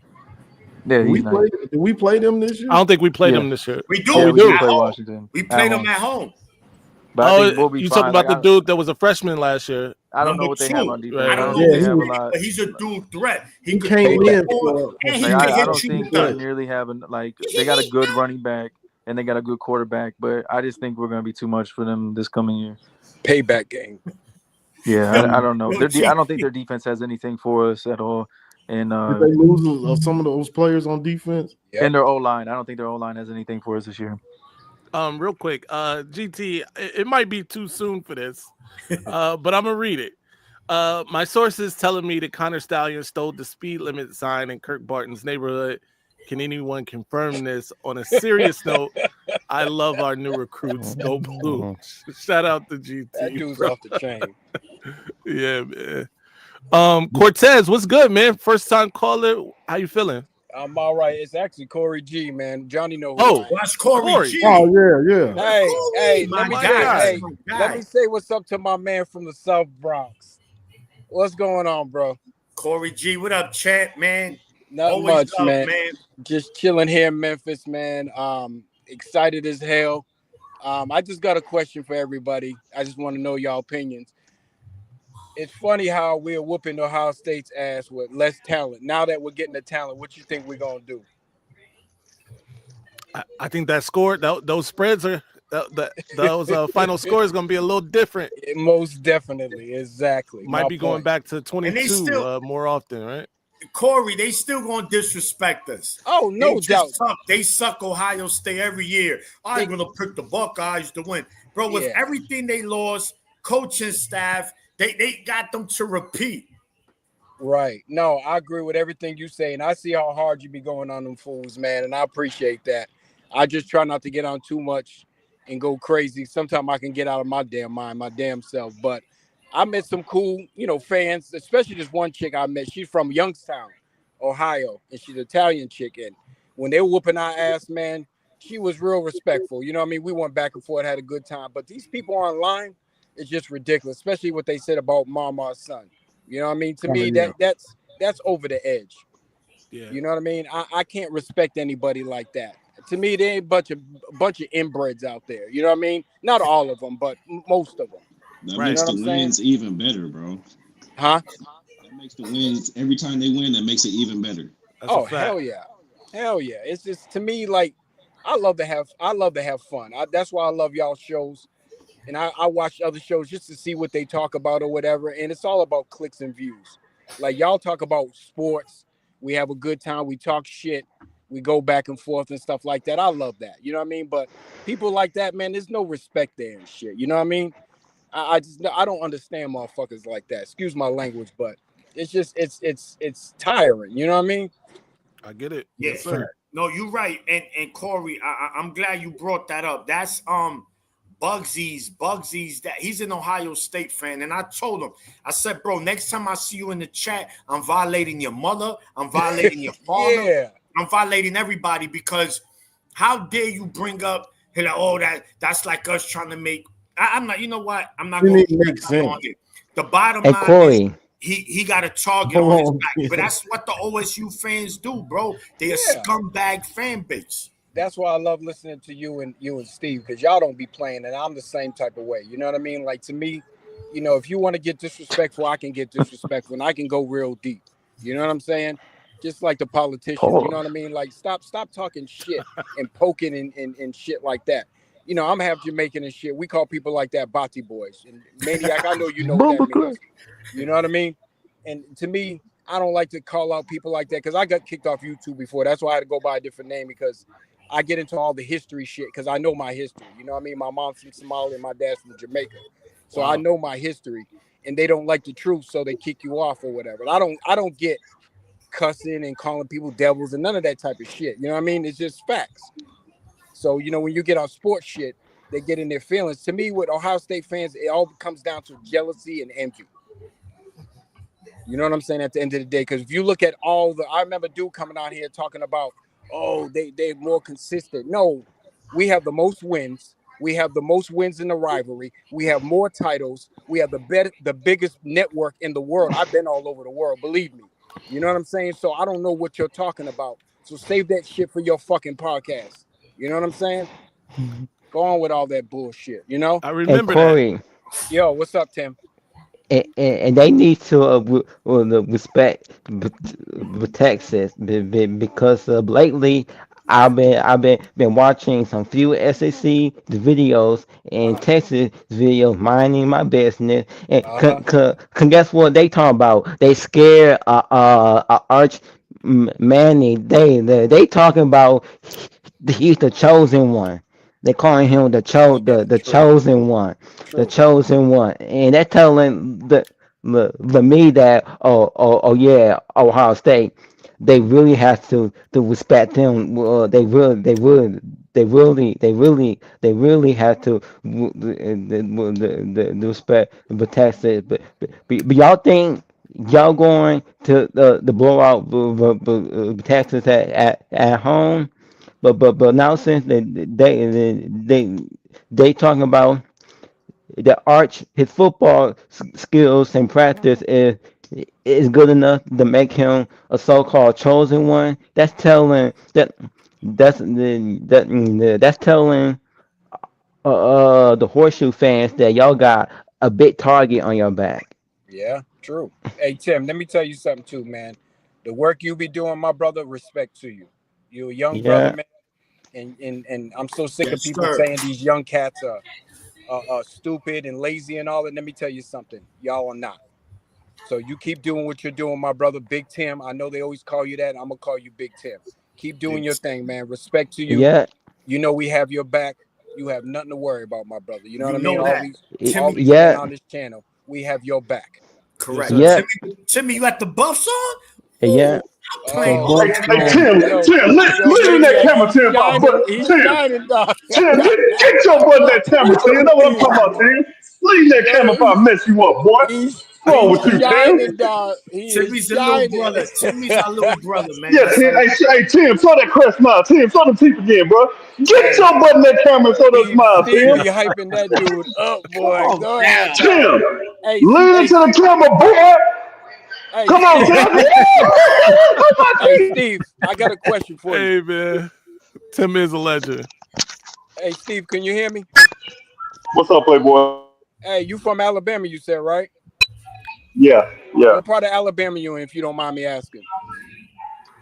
Yeah, did we play them this year? I don't think we played them this year. We do. We play Washington. We played them at home. But you talking about the dude that was a freshman last year? I don't know what they have on defense. I don't know. But he's a dude threat. He came in. I don't think they nearly have they got a good running back and they got a good quarterback, but I just think we're going to be too much for them this coming year. Payback game. Yeah, I don't know. I don't think their defense has anything for us at all. And did they lose some of those players on defense? And their O-line. I don't think their O-line has anything for us this year. Real quick, GT, it might be too soon for this, but I'm gonna read it. My sources telling me that Connor Stallion stole the speed limit sign in Kirk Barton's neighborhood. Can anyone confirm this? On a serious note, I love our new recruits. Go Blue! Shout out to GT. That dude's off the chain. Yeah, man. Cortez, what's good, man? First time caller. How you feeling? I'm all right. It's actually Corey G, man. Johnny know who. Oh, that's Corey G. Oh, yeah. Hey, let me say what's up to my man from the South Bronx. What's going on, bro? Corey G, what up, chat, man? Not always much, man. Just chilling here in Memphis, man. Excited as hell. I just got a question for everybody. I just want to know y'all opinions. It's funny how we're whooping Ohio State's ass with less talent. Now that we're getting the talent, what you think we're gonna do? I think that score, those spreads are those final score is gonna be a little different. Most definitely, exactly. Might be going back to 22 more often, right? Corey, they still gonna disrespect us. Oh, no doubt. They suck Ohio State every year. I'm gonna pick the Buckeyes to win, bro. With everything they lost, coaching staff. They got them to repeat. Right. No, I agree with everything you say, and I see how hard you be going on them fools, man, and I appreciate that. I just try not to get on too much and go crazy. Sometimes I can get out of my damn mind, my damn self. But I met some cool, fans, especially this one chick I met. She's from Youngstown, Ohio, and she's an Italian chick. And when they were whooping our ass, man, she was real respectful. You know what I mean? We went back and forth, had a good time. But these people online, it's just ridiculous, especially what they said about Mama's son. You know what I mean? To me, that's over the edge. Yeah. You know what I mean? I can't respect anybody like that. To me, there ain't a bunch of inbreds out there. You know what I mean? Not all of them, but most of them. That makes the wins even better, bro. Huh? That makes the wins every time they win. That makes it even better. Oh, hell yeah. It's just, to me, like, I love to have fun. That's why I love y'all shows. And I watch other shows just to see what they talk about or whatever. And it's all about clicks and views. Like, y'all talk about sports. We have a good time. We talk shit. We go back and forth and stuff like that. I love that. You know what I mean? But people like that, man, there's no respect there and shit. You know what I mean? I don't understand motherfuckers like that. Excuse my language, but it's just it's tiring. You know what I mean? I get it. Yeah. Yes, sir. No, you're right. And Corey, I'm glad you brought that up. That's Bugsy's that he's an Ohio State fan. And I told him, I said, bro, next time I see you in the chat, I'm violating your mother, I'm violating your father, Yeah. I'm violating everybody, because how dare you bring up that's like us trying to make I'm not, you know what? I'm not going to make sense. The bottom Hey, line Corey. is he got a target on his back. But that's what the OSU fans do, bro. They're a scumbag fan base. That's why I love listening to you and Steve, because y'all don't be playing, and I'm the same type of way. You know what I mean? Like, to me, you know, if you want to get disrespectful, I can get disrespectful, and I can go real deep. You know what I'm saying? Just like the politicians, you know what I mean? Like, stop talking shit and poking and shit like that. You know, I'm half Jamaican and shit. We call people like that Bati boys. And Maniac, I know you know what that means. You know what I mean? And to me, I don't like to call out people like that, because I got kicked off YouTube before. That's why I had to go by a different name, because I get into all the history shit because I know my history. You know what I mean? My mom's from Somalia and my dad's from Jamaica. So I know my history, and they don't like the truth, so they kick you off or whatever. I don't get cussing and calling people devils and none of that type of shit. You know what I mean? It's just facts. So, you know, when you get on sports shit, they get in their feelings. To me, with Ohio State fans, it all comes down to jealousy and envy. You know what I'm saying? At the end of the day, because if you look at I remember dude coming out here talking about, oh, they're more consistent. No, we have the most wins. We have the most wins in the rivalry. We have more titles. We have the biggest network in the world. I've been all over the world, believe me. You know what I'm saying? So I don't know what you're talking about. So save that shit for your fucking podcast. You know what I'm saying? Go on with all that bullshit, you know? I remember Corey. that. Yo, what's up, Tim? And they need to respect Texas because lately I've been watching some few SEC videos and Texas videos, minding my business, and guess what they talking about? They scared Arch Manny. They talking about he's the chosen one. They calling him the chosen one, the chosen one, and they're telling the me that oh yeah, Ohio State, they really have to respect them. They really have to the respect Texas. But y'all think y'all going to the blowout Texas at home? But now since they talking about the Arch, his football skills and practice is good enough to make him a so-called chosen one. That's telling that's telling the horseshoe fans that y'all got a big target on your back. Yeah, true. Hey, Tim, let me tell you something too, man. The work you be doing, my brother, respect to you. You're a young brother, Yeah. man. And I'm so sick of people saying these young cats are stupid and lazy and all that. Let me tell you something. Y'all are not. So you keep doing what you're doing, my brother, Big Tim. I know they always call you that. I'm going to call you Big Tim. Keep doing your thing, man. Respect to you. Yeah. You know we have your back. You have nothing to worry about, my brother. You know what I mean? Know All that. these men on this channel, we have your back. Correct. Yeah. Timmy, you got the buffs on? Yeah. I'm playing. Hey, Tim, lean that camera, Tim. He's Tim, shining, dog. Tim, get your butt in that camera, Tim. You know what I'm talking about, Tim? Lean that camera if I mess you up, boy. What's wrong with you, shining, Tim? dog. Timmy's a little brother. Timmy's our little brother, man. Yeah, Tim. Hey, Tim, show that crest smile. Tim, show them teeth again, bro. Get your butt in that camera and show that smile, Steve Tim. be hyping that dude up, boy. Go ahead, Tim, hey, lean into the camera, boy. Hey, Come on, Tim. Hey, Steve, I got a question for you. Hey, man. Tim is a legend. Hey, Steve, can you hear me? What's up, Playboy? Hey, you from Alabama, you said, right? Yeah. What part of Alabama you in, if you don't mind me asking?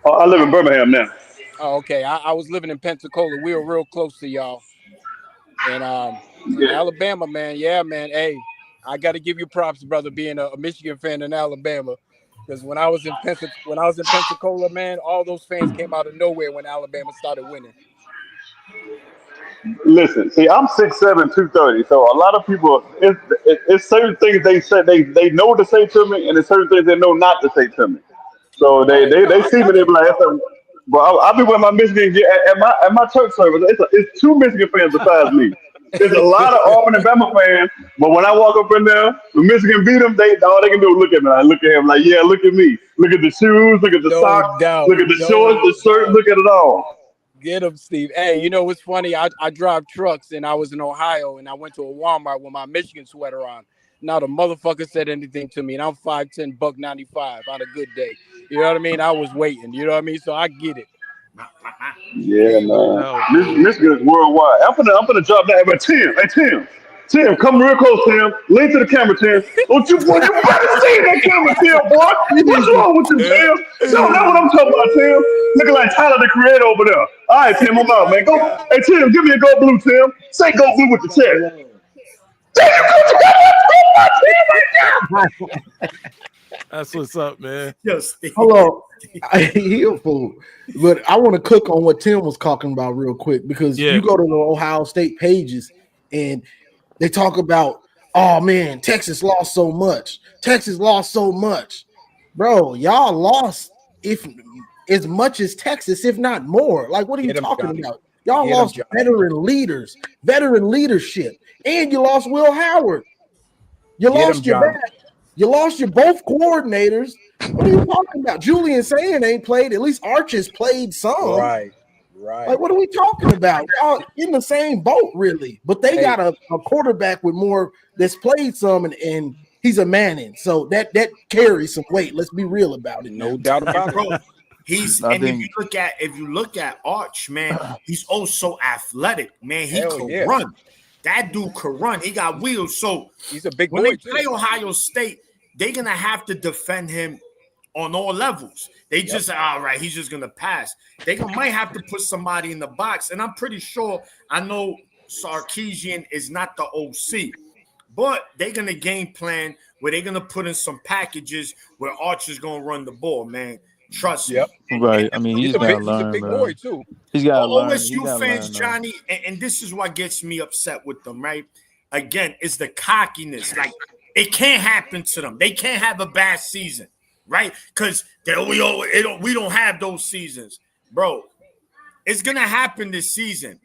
I live in Birmingham now. Oh, okay. I was living in Pensacola. We were real close to y'all. And Alabama, man. Yeah, man. Hey, I got to give you props, brother, being a Michigan fan in Alabama. Because when I was in Pensacola, man, all those fans came out of nowhere when Alabama started winning. Listen, see, I'm 6'7", 230. So a lot of people, it's certain things they say they know to say to me, and it's certain things they know not to say to me. So Right. No, they I see me, got they be you. like, but I'll be with my Michigan at my church service. It's two Michigan fans besides me. There's a lot of Auburn and Bama fans, but when I walk up in there, when Michigan beat them, all they can do is look at me. I look at him like, yeah, look at me. Look at the shoes, look at the No socks, doubt. look at the shorts, No the shirt, doubt. look at it all. Get him, Steve. Hey, you know what's funny? I drive trucks, and I was in Ohio, and I went to a Walmart with my Michigan sweater on. Not a motherfucker said anything to me, and I'm 5'10", $1.95 on a good day. You know what I mean? I was waiting. You know what I mean? So I get it. Yeah, man. No, man. Michigan is worldwide. I'm gonna drop that. But Tim, come real close, Tim. Lean to the camera, Tim. Don't you, boy, you better see that camera, Tim, boy. What's wrong with you, Tim? No, that's what I'm talking about, Tim. Looking like Tyler the Creator over there. All right, Tim, I'm out, man. Go. Hey, Tim, give me a go blue, Tim. Say go blue with the chest. That's what's up, man. Hold on. He a fool. But I want to cook on what Tim was talking about real quick, because you go to the Ohio State pages and they talk about, oh man, Texas lost so much. Texas lost so much. Bro, y'all lost if as much as Texas, if not more. Like, what are you talking about? Y'all lost veteran leaders, veteran leadership, and you lost Will Howard. You lost your back. You lost your both coordinators. What are you talking about? Julian Sand ain't played. At least Arches played some. Right. Like, what are we talking about? Y'all in the same boat, really. But they got a quarterback with more that's played some, and he's a Manning. So that carries some weight. Let's be real about it. No doubt about it. Bro, if you look at Arch, man, he's also athletic, man. He could run. That dude could run. He got wheels. So he's a big when boy they play Ohio State, they're gonna have to defend him on all levels. They just all right, he's just gonna pass. They might have to put somebody in the box, and I'm pretty sure I know Sarkisian is not the OC, but they're gonna game plan where they're gonna put in some packages where Archer's gonna run the ball, man. Trust me. Right. I mean, he's a big boy too. He's got to learn. OSU fans, Johnny, and this is what gets me upset with them, right? Again, it's the cockiness. Like, it can't happen to them. They can't have a bad season, right? Because we don't have those seasons, bro. It's gonna happen this season,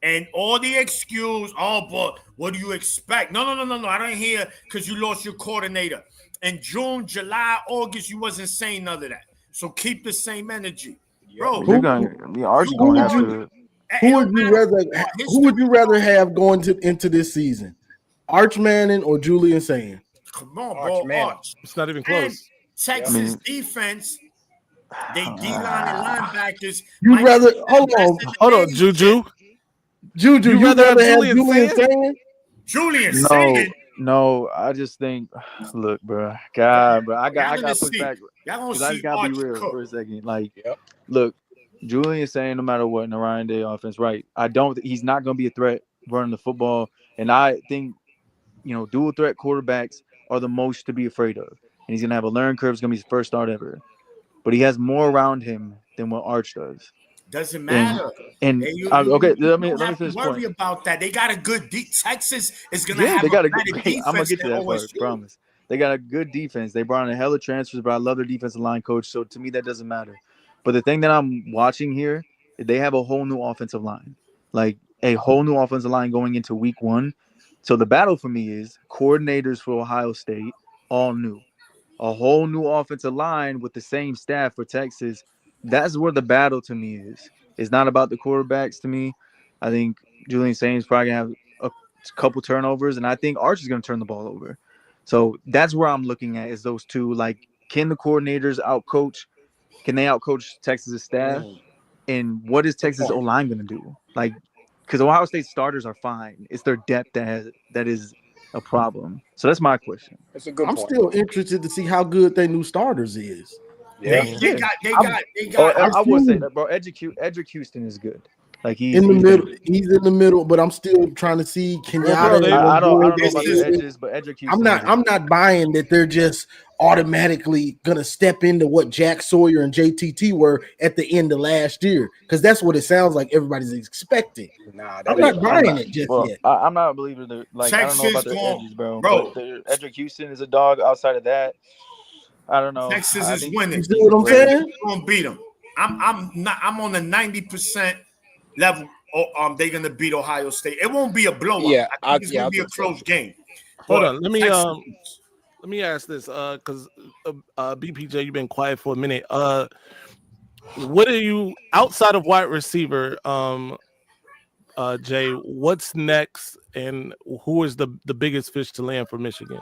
and all the excuse, but what do you expect? No. I don't hear because you lost your coordinator in June, July, August. You wasn't saying none of that. So keep the same energy, bro. Who would you rather have going into this season? Arch Manning or Julian Sand? Come on, bro. Arch. It's not even close. And Texas defense, they D-line and linebackers. You rather hold on, Juju. You rather have Julian Sand? Julian Sand. No, I just think, look, bro, I got to push back. Y'all I gotta be real for a second. Like, look, Julian saying no matter what in the Ryan Day offense, right? He's not gonna be a threat running the football, and I think, dual threat quarterbacks are the most to be afraid of, and he's gonna have a learning curve. It's gonna be his first start ever, but he has more around him than what Arch does. Doesn't matter. Let me finish worry about that. They got a good Texas is gonna have they got a better defense. I'm gonna get to that part, I promise. They got a good defense. They brought in a hell of transfers, but I love their defensive line coach. So to me, that doesn't matter. But the thing that I'm watching here, they have a whole new offensive line, like a whole new offensive line going into week 1. So the battle for me is coordinators for Ohio State, all new, a whole new offensive line with the same staff for Texas. That's where the battle to me is. It's not about the quarterbacks to me. I think Julian Sainz is probably going to have a couple turnovers, and I think Arch is going to turn the ball over. So that's where I'm looking at is those two. Like, can the coordinators outcoach? Can they outcoach Texas' staff? And what is Texas O-line going to do? Like, because Ohio State starters are fine. It's their depth that is a problem. So that's my question. That's a good point. I'm still interested to see how good their new starters is. They got. I would say that, bro. Edric Houston is good. Like he's in the middle, but I'm still trying to see Kenyatta. I don't know about the edges, but Edric Houston. I'm not buying that they're just automatically gonna step into what Jack Sawyer and JTT were at the end of last year, because that's what it sounds like everybody's expecting. Nah, I'm not buying it just yet. I'm not a believer that, like, Texas I don't know about their edges, bro. But Edric Houston is a dog. Outside of that, I don't know. Texas is winning. You see what I'm saying? Gonna beat them. I'm on the 90% level. They're gonna beat Ohio State. It won't be a blowout. Yeah, I think it's gonna be a close game. Hold on, let me ask this, because BPJ, you've been quiet for a minute. What are you outside of wide receiver, Jay? What's next, and who is the biggest fish to land for Michigan?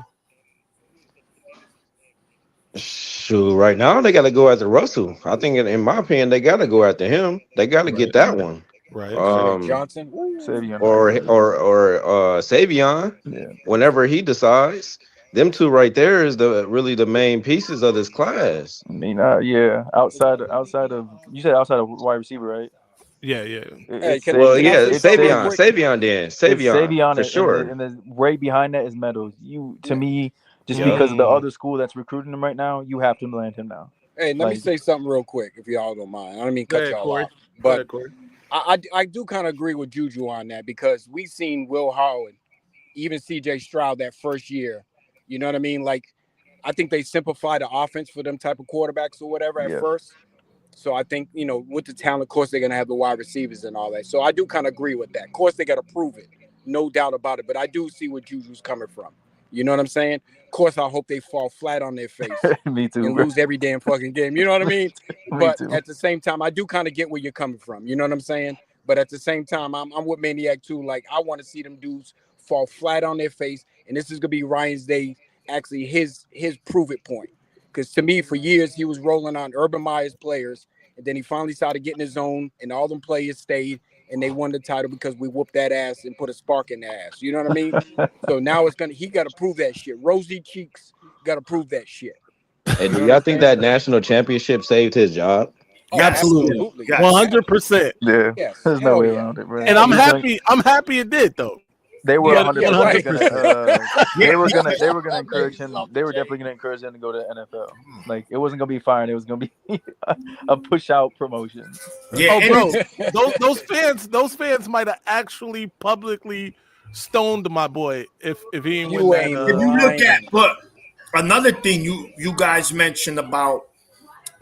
Shoot, right now they got to go after Russell. I think, in my opinion, they got to go after him. They got to get that one. Right. Johnson, Savion. or Savion. Yeah. Whenever he decides, them two right there is really the main pieces of this class. I mean, yeah. Outside of you said outside of wide receiver, right? Yeah. Savion. Savion for sure. And then right behind that is Meadows. To me, just because of the other school that's recruiting him right now, you have to land him now. Hey, let me say something real quick, if y'all don't mind. I don't mean cut y'all off, but I do kind of agree with Juju on that, because we've seen Will Howard, even CJ Stroud that first year. You know what I mean? Like, I think they simplify the offense for them type of quarterbacks or whatever at first. So I think, with the talent, of course, they're going to have the wide receivers and all that. So I do kind of agree with that. Of course, they got to prove it. No doubt about it. But I do see where Juju's coming from. You know what I'm saying? Of course, I hope they fall flat on their face. Me too. And lose every damn fucking game. You know what I mean? But at the same time, I do kind of get where you're coming from. You know what I'm saying? But at the same time, I'm with Maniac too. Like, I want to see them dudes fall flat on their face. And this is going to be Ryan's day, actually his prove it point. Because to me, for years, he was rolling on Urban Meyer's players. And then he finally started getting his own, and all them players stayed, and they won the title because we whooped that ass and put a spark in their ass. You know what I mean? So now he got to prove that shit. Rosy cheeks got to prove that shit. Hey, do y'all think that national championship saved his job? Oh, absolutely. 100%. Yeah. Yes. There's no way around it, bro. And I'm happy it did, though. They were 100% They were gonna encourage him. They were definitely gonna encourage him to go to the NFL. Like, it wasn't gonna be firing. It was gonna be a push out promotion. Yeah, bro, those fans might have actually publicly stoned my boy if he didn't win that. If you look at, but another thing you guys mentioned about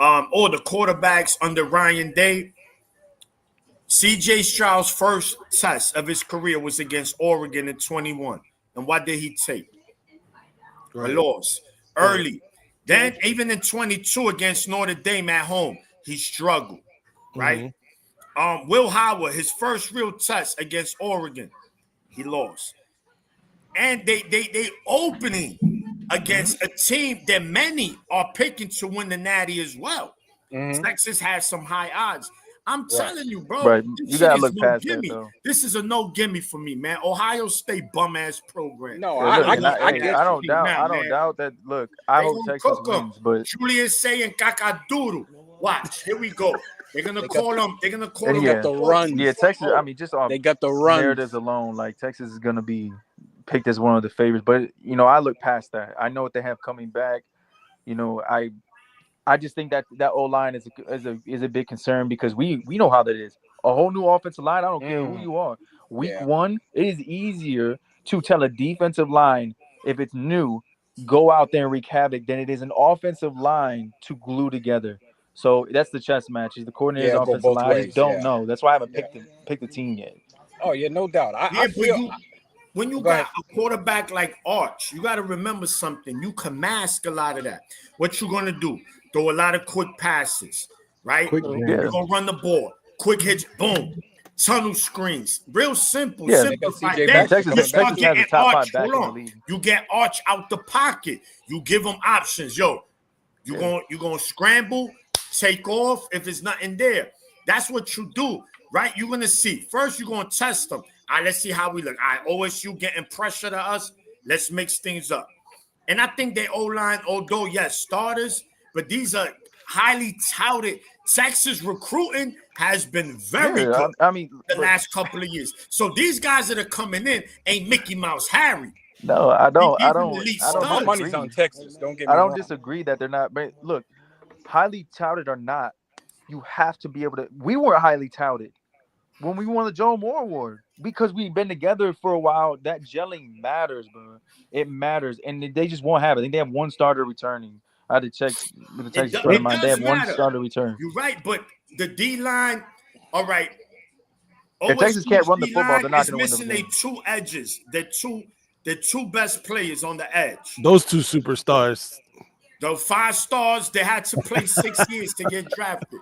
the quarterbacks under Ryan Day. CJ Stroud's first test of his career was against Oregon in 21. And what did he take? A loss early. Then even in 22 against Notre Dame at home, he struggled, right? Will Howard, his first real test against Oregon, he lost. And they opening against a team that many are picking to win the Natty as well. Texas has some high odds. I'm telling you, bro. Right. You gotta look past that, though. This is a no gimme for me, man. Ohio State bum ass program. No, I don't doubt that. Look, I hope Texas wins, but Julius saying Kakaduru. Watch, here we go. They're gonna call them. They're gonna call them the run. Yeah, Texas. I mean, just off they got the run narratives alone, like, Texas is gonna be picked as one of the favorites. But I look past that. I know what they have coming back. I just think that O-line is a big concern, because we know how that is. A whole new offensive line, I don't care who you are. Week one, it is easier to tell a defensive line, if it's new, go out there and wreak havoc, than it is an offensive line to glue together. So that's the chess match. Is the coordinator's offensive line? I just don't know. That's why I haven't picked the team yet. Oh yeah, no doubt. I feel. When you got a quarterback like Arch, you got to remember something. You can mask a lot of that. What you going to do? Throw a lot of quick passes, right? You're going to run the ball. Quick hits, boom. Tunnel screens. Real simple. Yeah, simplified. Texas has a top 5 back in the league. You get Arch out the pocket. You give him options. Yo, you're going to scramble, take off if it's nothing there. That's what you do, right? You're going to see. First, you're going to test them. All right, let's see how we look. All right, OSU getting pressure to us. Let's mix things up. And I think their O-line, although, yes, starters, but these are highly touted. Texas recruiting has been very good. I mean, the last couple of years. So these guys that are coming in ain't Mickey Mouse Harry. No, I don't. I Even don't. elite I don't My studs. money's disagree. on Texas. Don't get me I don't wrong. disagree that they're not. But look, highly touted or not, you have to be able to. We were highly touted when we won the Joe Moore Award because we've been together for a while. That gelling matters, bro. It matters, and they just won't have it. I think they have one starter returning. I had to check with the Texas friend of mine. They does have one matter. starter return. You're right, but the D line, all right. If Texas can't run the D football, line they're not is going to win missing the their game. two edges. The two best players on the edge. Those two superstars. The 5 stars, they had to play 6 years to get drafted.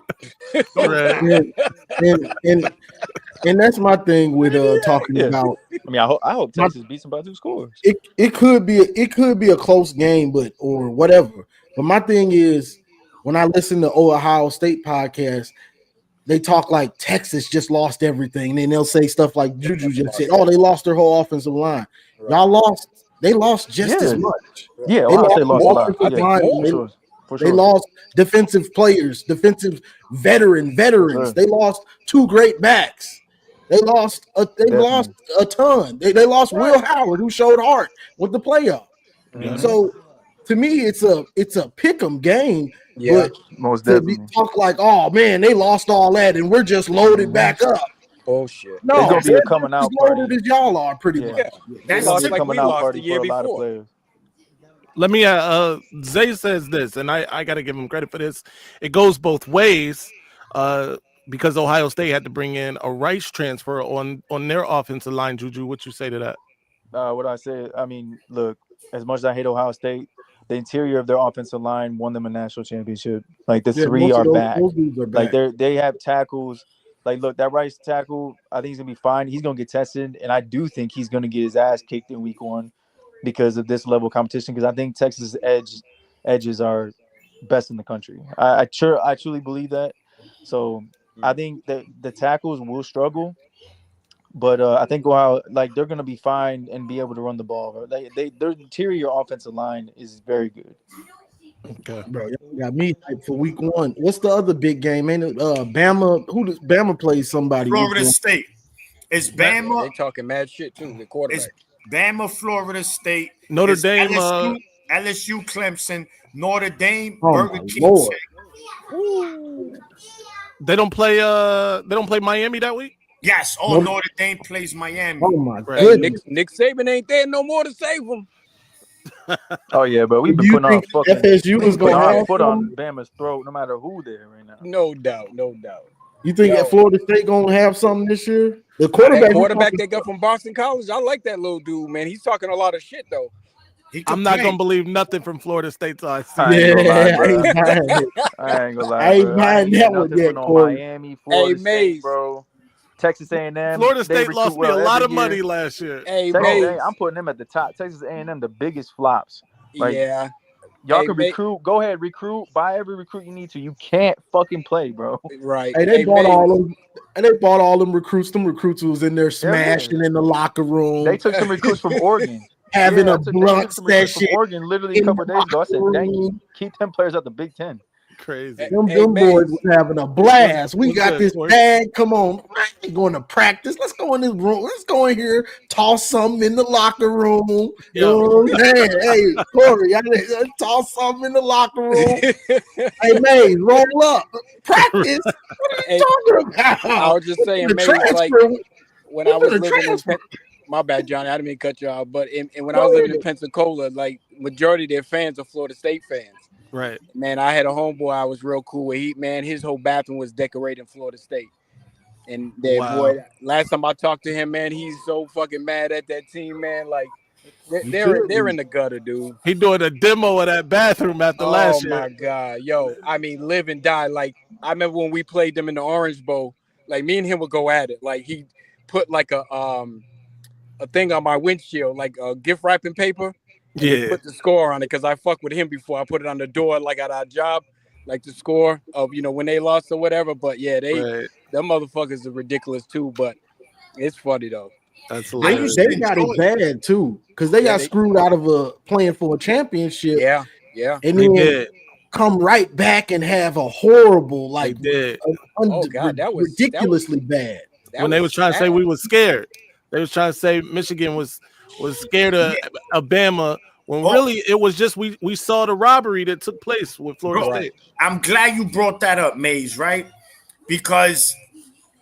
Right. And that's my thing with talking about. I mean, I hope Texas beats them by 2 scores. It could be a close game, but or whatever. But my thing is, when I listen to Ohio State podcast, they talk like Texas just lost everything. And then they'll say stuff like Juju just said, "Oh, they lost their whole offensive line." Right. Y'all lost. They lost just as much. Yeah, They Ohio State lost a lot. offensive Yeah, line. for They sure. lost defensive players, defensive veterans. Sure. They lost 2 great backs. They lost a ton. They lost Will Howard, who showed heart with the playoff. Mhm. So to me, it's a pick 'em game. Yeah, but most to definitely. talk like, oh man, they lost all that and we're just loaded back up. bullshit. No, It's gonna be a they're coming just out as loaded party. as y'all are, pretty Yeah. much. They It's lost gonna be a like coming we out lost party the year for a lot of before. players. Let me Zay says this, and I gotta give him credit for this. It goes both ways, because Ohio State had to bring in a Rice transfer on their offensive line. Juju, what you say to that? What I said, I mean, look, as much as I hate Ohio State, the interior of their offensive line won them a national championship. Like the 3 most are of those back. dudes are Like back. they have tackles. Like, look, that Rice tackle, I think he's gonna be fine. He's gonna get tested, and I do think he's gonna get his ass kicked in week 1 because of this level of competition. Because I think Texas edges are best in the country. I truly believe that. So I think that the tackles will struggle, but I think Ohio, like, they're gonna be fine and be able to run the ball. Their interior offensive line is very good. Okay, Bro, y'all got me hyped for week 1. What's the other big game? Ain't it Bama? Who does Bama play somebody? Florida State. It's Bama. They talking mad shit too. The quarterback. It's Bama, Florida State, Notre it's Dame. LSU, Clemson, Notre Dame, Oh, Burger my King. Lord. They don't play Miami that week. Yes, Notre Dame plays Miami. Oh my Right. goodness. Nick Saban ain't there no more to save him. Oh yeah, but we've Do been you putting our think fucking FSU is putting gonna our have foot on some? Bama's throat, no matter who they're right now. No doubt, no doubt. You think Yo. that Florida State gonna have something this year? The That quarterback they got from Boston College, I like that little dude, man. He's talking a lot of shit though. I'm not gonna believe nothing from Florida State till I see. I ain't gonna lie, Yeah, I bro. ain't buying it. I ain't gonna lie, I ain't bro. buying getting that one nothing yet, from no Corey. Miami, Florida State, Maze. bro. Texas A&M. Florida they State recruit lost me a well lot every of money year. last year. Hey, Texas Maze. A&M, I'm putting them at the top. Texas A&M, the biggest flops. Like, Yeah. y'all Hey, can recruit. Go ahead, recruit. Buy every recruit you need to. You can't fucking play, bro. Right. Hey, they bought Maze. all them. And they bought all them recruits. Them recruits was in there smashing in the locker room. They took some recruits from Oregon. Having Yeah, a they blunt took some recruits session from Oregon literally a in couple the of days ago. I said, locker thank you. room. Keep them players at the Big Ten. Crazy. Them Hey, boys Maze. was having a blast. We what's got good, this Corey? bag. Come on, I ain't going to practice. Let's go in this room. Let's go in here, toss something in the locker room. You know what I'm saying? Hey, Corey, I toss something in the locker room. Hey, Maze, roll up. Practice. What are you talking about? I was just saying, The Maze, transfer. like when I was living in my bad, Johnny, I didn't mean to cut you off, but when I was living in Pensacola, like majority of their fans are Florida State fans. Right. Man, I had a homeboy I was real cool with. His whole bathroom was decorated in Florida State. And that boy, last time I talked to him, man, he's so fucking mad at that team, man. Like they're in the gutter, dude. He doing a demo of that bathroom after last year. Oh my god, yo! I mean, live and die. Like I remember when we played them in the Orange Bowl. Like me and him would go at it. Like he put like a thing on my windshield, like a gift wrapping paper. And he put the score on it because I fucked with him before. I put it on the door, like at our job, like the score of when they lost or whatever. But yeah, them motherfuckers are ridiculous too. But it's funny though. That's They got it bad too, because they got screwed out of playing for a championship. Yeah, and then come right back and have a horrible, like, oh god, that was ridiculously bad. When they was trying to say we was scared, they was trying to say Michigan was was scared of Alabama. When really it was just we saw the robbery that took place with Florida State. I'm glad you brought that up, Maize, right? Because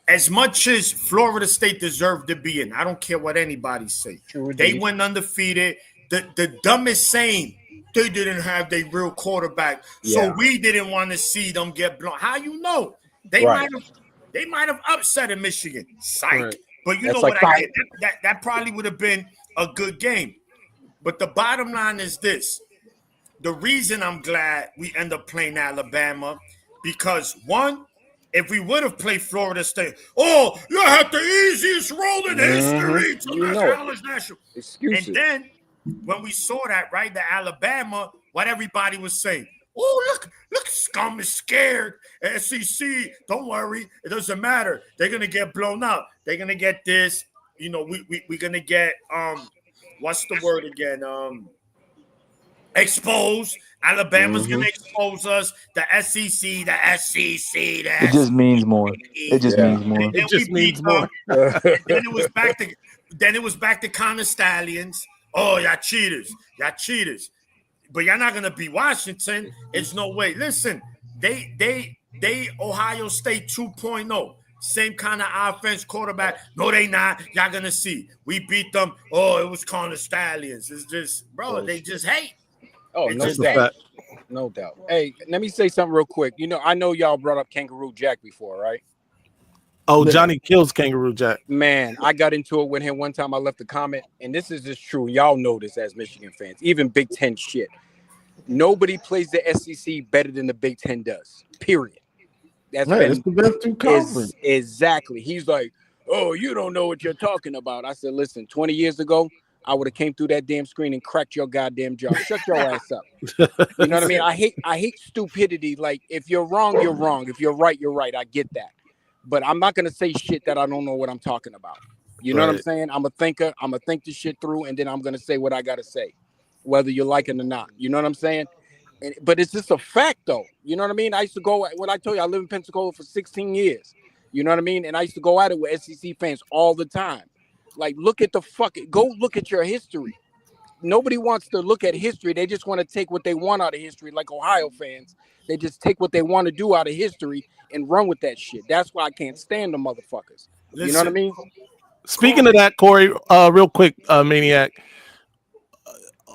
as much as Florida State deserved to be in, I don't care what anybody say. They went undefeated. The dumbest saying, they didn't have their real quarterback, so we didn't want to see them get blown. How you know? They might have upset in Michigan. Psych. Right. But you know what I get? That probably would have been a good game. But the bottom line is this. The reason I'm glad we end up playing Alabama, because one, if we would have played Florida State, you had the easiest roll in history to the college national. Excuses. And then when we saw that, right, the Alabama, what everybody was saying, look, scum is scared. SEC, don't worry, it doesn't matter. They're gonna get blown up. They're gonna get this. You know, we're gonna get what's the word again? Exposed. Alabama's gonna expose us. The SEC. It just means more. It just means more. It just means more. Then it was back to Connor Stallions. Oh, y'all cheaters. But y'all not gonna beat Washington. It's no way. Listen, they Ohio State 2.0. Same kind of offense, quarterback. No, they not. Y'all gonna see. We beat them. Oh, it was Connor Stallions. It's just, bro, they just hate. Oh, no doubt. No doubt. Hey, let me say something real quick. You know, I know y'all brought up Kangaroo Jack before, right? Oh, Johnny kills Kangaroo Jack. Man, I got into it with him one time. I left a comment, and this is just true. Y'all know this as Michigan fans, even Big Ten shit. Nobody plays the SEC better than the Big Ten does, period. It's the best two conference. Exactly. He's like, oh, you don't know what you're talking about. I said, listen, 20 years ago, I would have came through that damn screen and cracked your goddamn jaw. Shut your ass up. You know what I mean? I hate stupidity. Like, if you're wrong, you're wrong. If you're right, you're right. I get that. But I'm not going to say shit that I don't know what I'm talking about. You know what I'm saying? I'm a thinker. I'm going to think this shit through, and then I'm going to say what I got to say, whether you like it or not. You know what I'm saying? But it's just a fact, though. You know what I mean? I used to go, what I told you, I lived in Pensacola for 16 years. You know what I mean? And I used to go at it with SEC fans all the time. Like, go look at your history. Nobody wants to look at history. They just want to take what they want out of history, like Ohio fans. They just take what they want to do out of history and run with that shit. That's why I can't stand the motherfuckers. You know what I mean? Speaking of that, Corey, real quick, Maniac.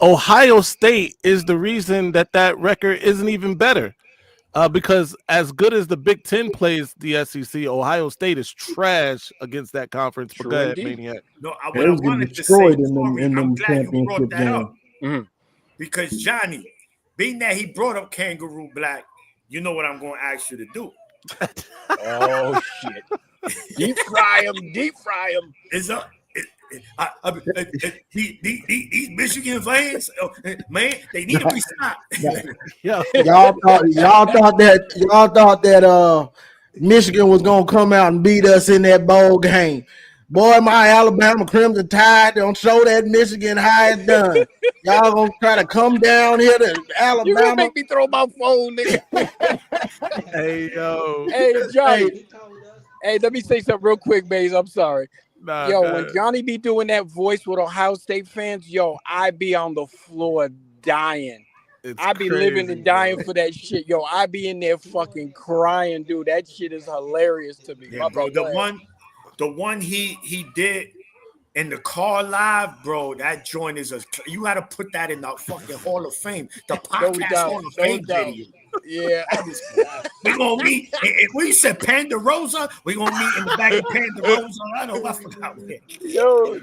Ohio State is the reason that record isn't even better. Because as good as the Big Ten plays the SEC, Ohio State is trash against that conference. But go ahead, Maniac. No, what I wanted to say, I'm glad you brought that up. Because Johnny, being that he brought up Kangaroo Black, you know what I'm going to ask you to do. Oh, shit. Deep fry him. Is up. These Michigan fans, man, they need to be stopped. Y'all thought that Michigan was gonna come out and beat us in that bowl game. Boy, my Alabama Crimson Tide don't show that Michigan how it's done. Y'all gonna try to come down here to Alabama? You gonna make me throw my phone, nigga. Hey, yo. Hey, Johnny. Hey, let me say something real quick, Maze. I'm sorry. When Johnny be doing that voice with Ohio State fans, I be on the floor dying. I be living and dying for that shit. I be in there fucking crying, dude. That shit is hilarious to me. Yeah, bro, the one he did in the car live, bro, that joint is you got to put that in the fucking Hall of Fame. The podcast Hall of Fame video. Yeah. We're going to meet. If we said Pandarosa, we're going to meet in the back of Pandarosa. I forgot where. Yo,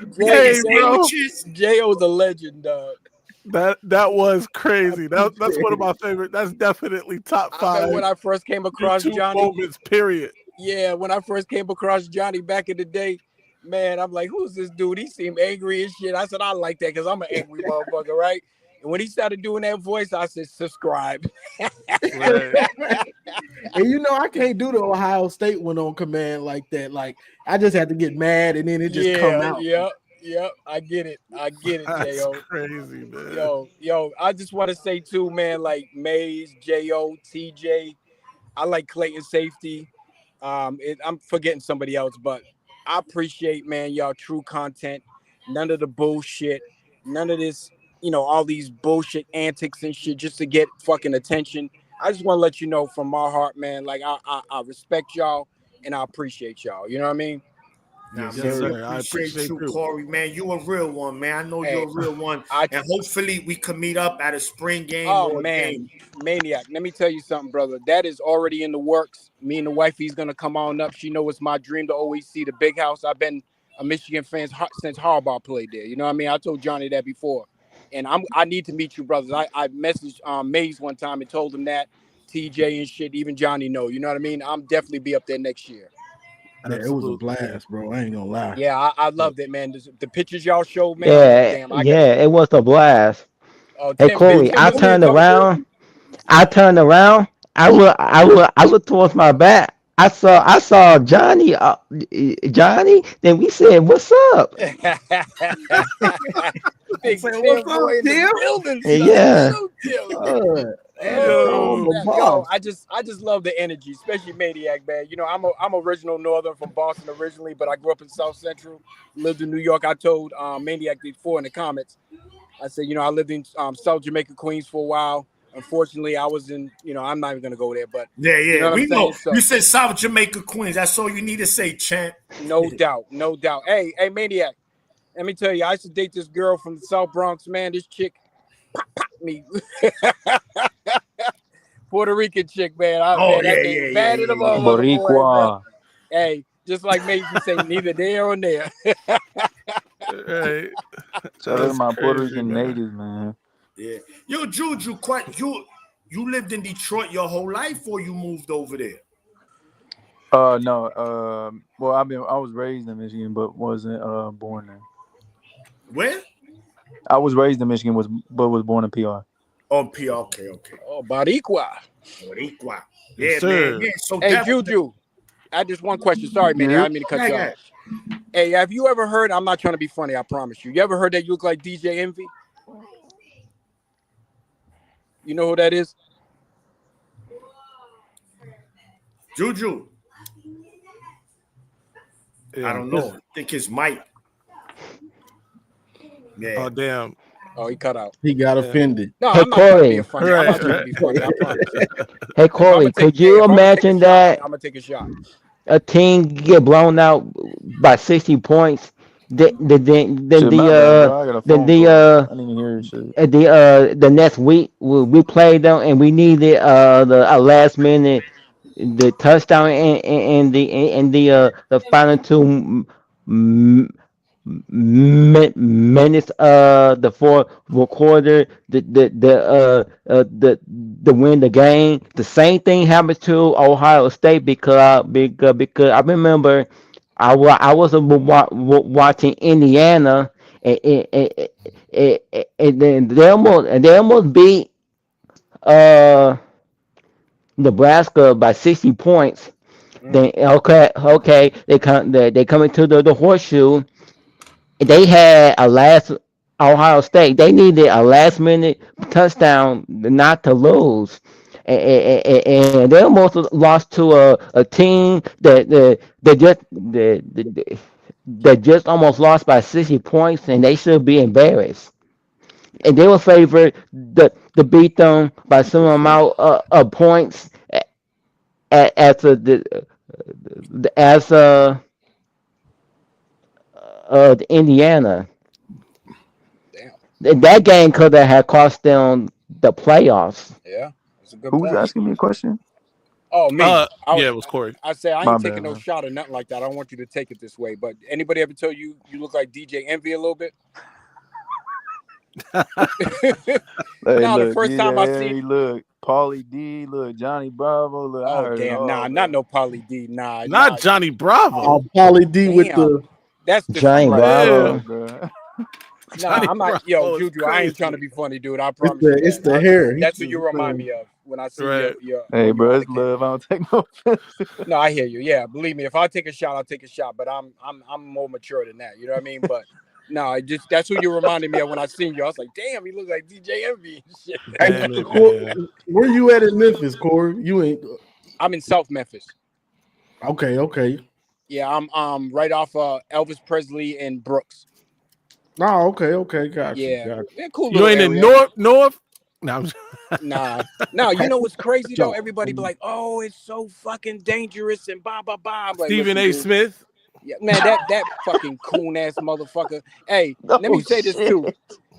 J.O.'s a legend, dog. That was crazy. That's one of my favorite. That's definitely top 5. When I first came across Johnny. Moments, period. Yeah, when I first came across Johnny back in the day, man, I'm like, who's this dude? He seemed angry as shit. I said, I like that because I'm an angry motherfucker, right? And when he started doing that voice, I said, subscribe. And I can't do the Ohio State one on command like that. Like, I just have to get mad and then it just come out. Yep. I get it, That's J.O. crazy, man. Yo, I just want to say too, man, like Maze, J.O., TJ, I like Clayton safety. I'm forgetting somebody else, but I appreciate, man, y'all true content. None of the bullshit. None of this, all these bullshit antics and shit just to get fucking attention. I just want to let you know from my heart, man, like I respect y'all and I appreciate y'all. You know what I mean? Nah, Yes, man, sir. we I appreciate you, you. Corey, man. You a real one, man. I know you're a real one. And hopefully we can meet up at a spring game or a game. Maniac. Let me tell you something, brother. That is already in the works. Me and the wifey's gonna come on up. She know it's my dream to always see the big house. I've been a Michigan fan since Harbaugh played there. You know what I mean? I told Johnny that before. And I need to meet you, brothers. I messaged Maize one time and told him that. TJ and shit, even Johnny know. You know what I mean? I'm definitely be up there next year. Yeah, it was a blast, bro. I ain't gonna lie. Yeah, I loved it, man. The pictures y'all showed, man. Yeah, it was a blast. Hey, Tim, Corey, I turned around. I looked towards my back. I saw Johnny. Johnny. Then we said, "What's up?" Big Tim boy in the building. Yeah. Yo, I just love the energy, especially Maniac, man. I'm original Northern from Boston originally, but I grew up in South Central, lived in New York. I told Maniac before in the comments. I said, I lived in South Jamaica, Queens for a while. Unfortunately, I was in, I'm not even gonna go there, but we know. So, you said South Jamaica, Queens. That's all you need to say, champ. No doubt. Hey, Maniac. Let me tell you, I used to date this girl from the South Bronx, man. This chick me. Puerto Rican chick, man. Bad in the Boricua. Hey, just like me, you say neither there or there. Hey, shout out to my Puerto Rican natives, man. Yeah, yo, Juju, you lived in Detroit your whole life, or you moved over there? No. Well, I was raised in Michigan, but wasn't born there. Where? I was raised in Michigan, but was born in PR. Oh, PR. Okay. Oh, Boricua. Yeah, sir. man. So hey, Juju, I just one question. Sorry, man. I didn't mean to cut you off. Hey, have you ever heard? I'm not trying to be funny. I promise you. You ever heard that you look like DJ Envy? You know who that is? Juju. I don't know. I think it's Mike. Yeah. Oh, damn. Oh, he cut out. He got offended. No, hey, I'm not trying to be funny. I'm not trying to be funny. I promise. Hey, Corey, could you imagine that I'm gonna take a shot. a team get blown out by 60 points? The next week we played them and we needed a last minute the touchdown and the final 2 minutes the fourth quarter the win the game. The same thing happened to Ohio State because I remember I was watching Indiana and then they almost beat Nebraska by 60 points. Then okay, they come into the horseshoe. They had a last Ohio State. They needed a last minute touchdown not to lose, and they almost lost to a team that just almost lost by 60 points, and they should be embarrassed. And they were favored to beat them by some amount of points as Indiana. Damn. That game could have cost them the playoffs. Yeah, it's a good. Who's asking me a question? Oh, me. It was Corey. I said I ain't taking no shot or nothing like that. I don't want you to take it this way. But anybody ever tell you look like DJ Envy a little bit? Hey, the first time I see Pauly D, look Johnny Bravo, look. Oh damn, not no Pauly D, not Johnny Bravo. Oh, Pauly D with that's the Johnny Bravo. I'm not. Yo, Juju, I ain't trying to be funny, dude. I promise. It's the hair. That's what you remind me of when I see your. Hey, bro, it's love. I don't take no offense. No, I hear you. Yeah, believe me. If I take a shot, I'll take a shot. But I'm more mature than that. You know what I mean? But. No, that's who you reminded me of when I seen you. I was like, damn, he looks like DJ Envy. Shit. Where you at in Memphis, Corey? You ain't. I'm in South Memphis. Okay. Yeah, I'm right off Elvis Presley and Brooks. Oh, okay, got Yeah, you. they're cool You little ain't in area. North? No. Nah. You know what's crazy though? No. Everybody be like, "Oh, it's so fucking dangerous," and blah blah blah. I'm like, Stephen listen, A. dude. Smith. Yeah, man, that fucking coon ass motherfucker. Hey, let me say this shit. too.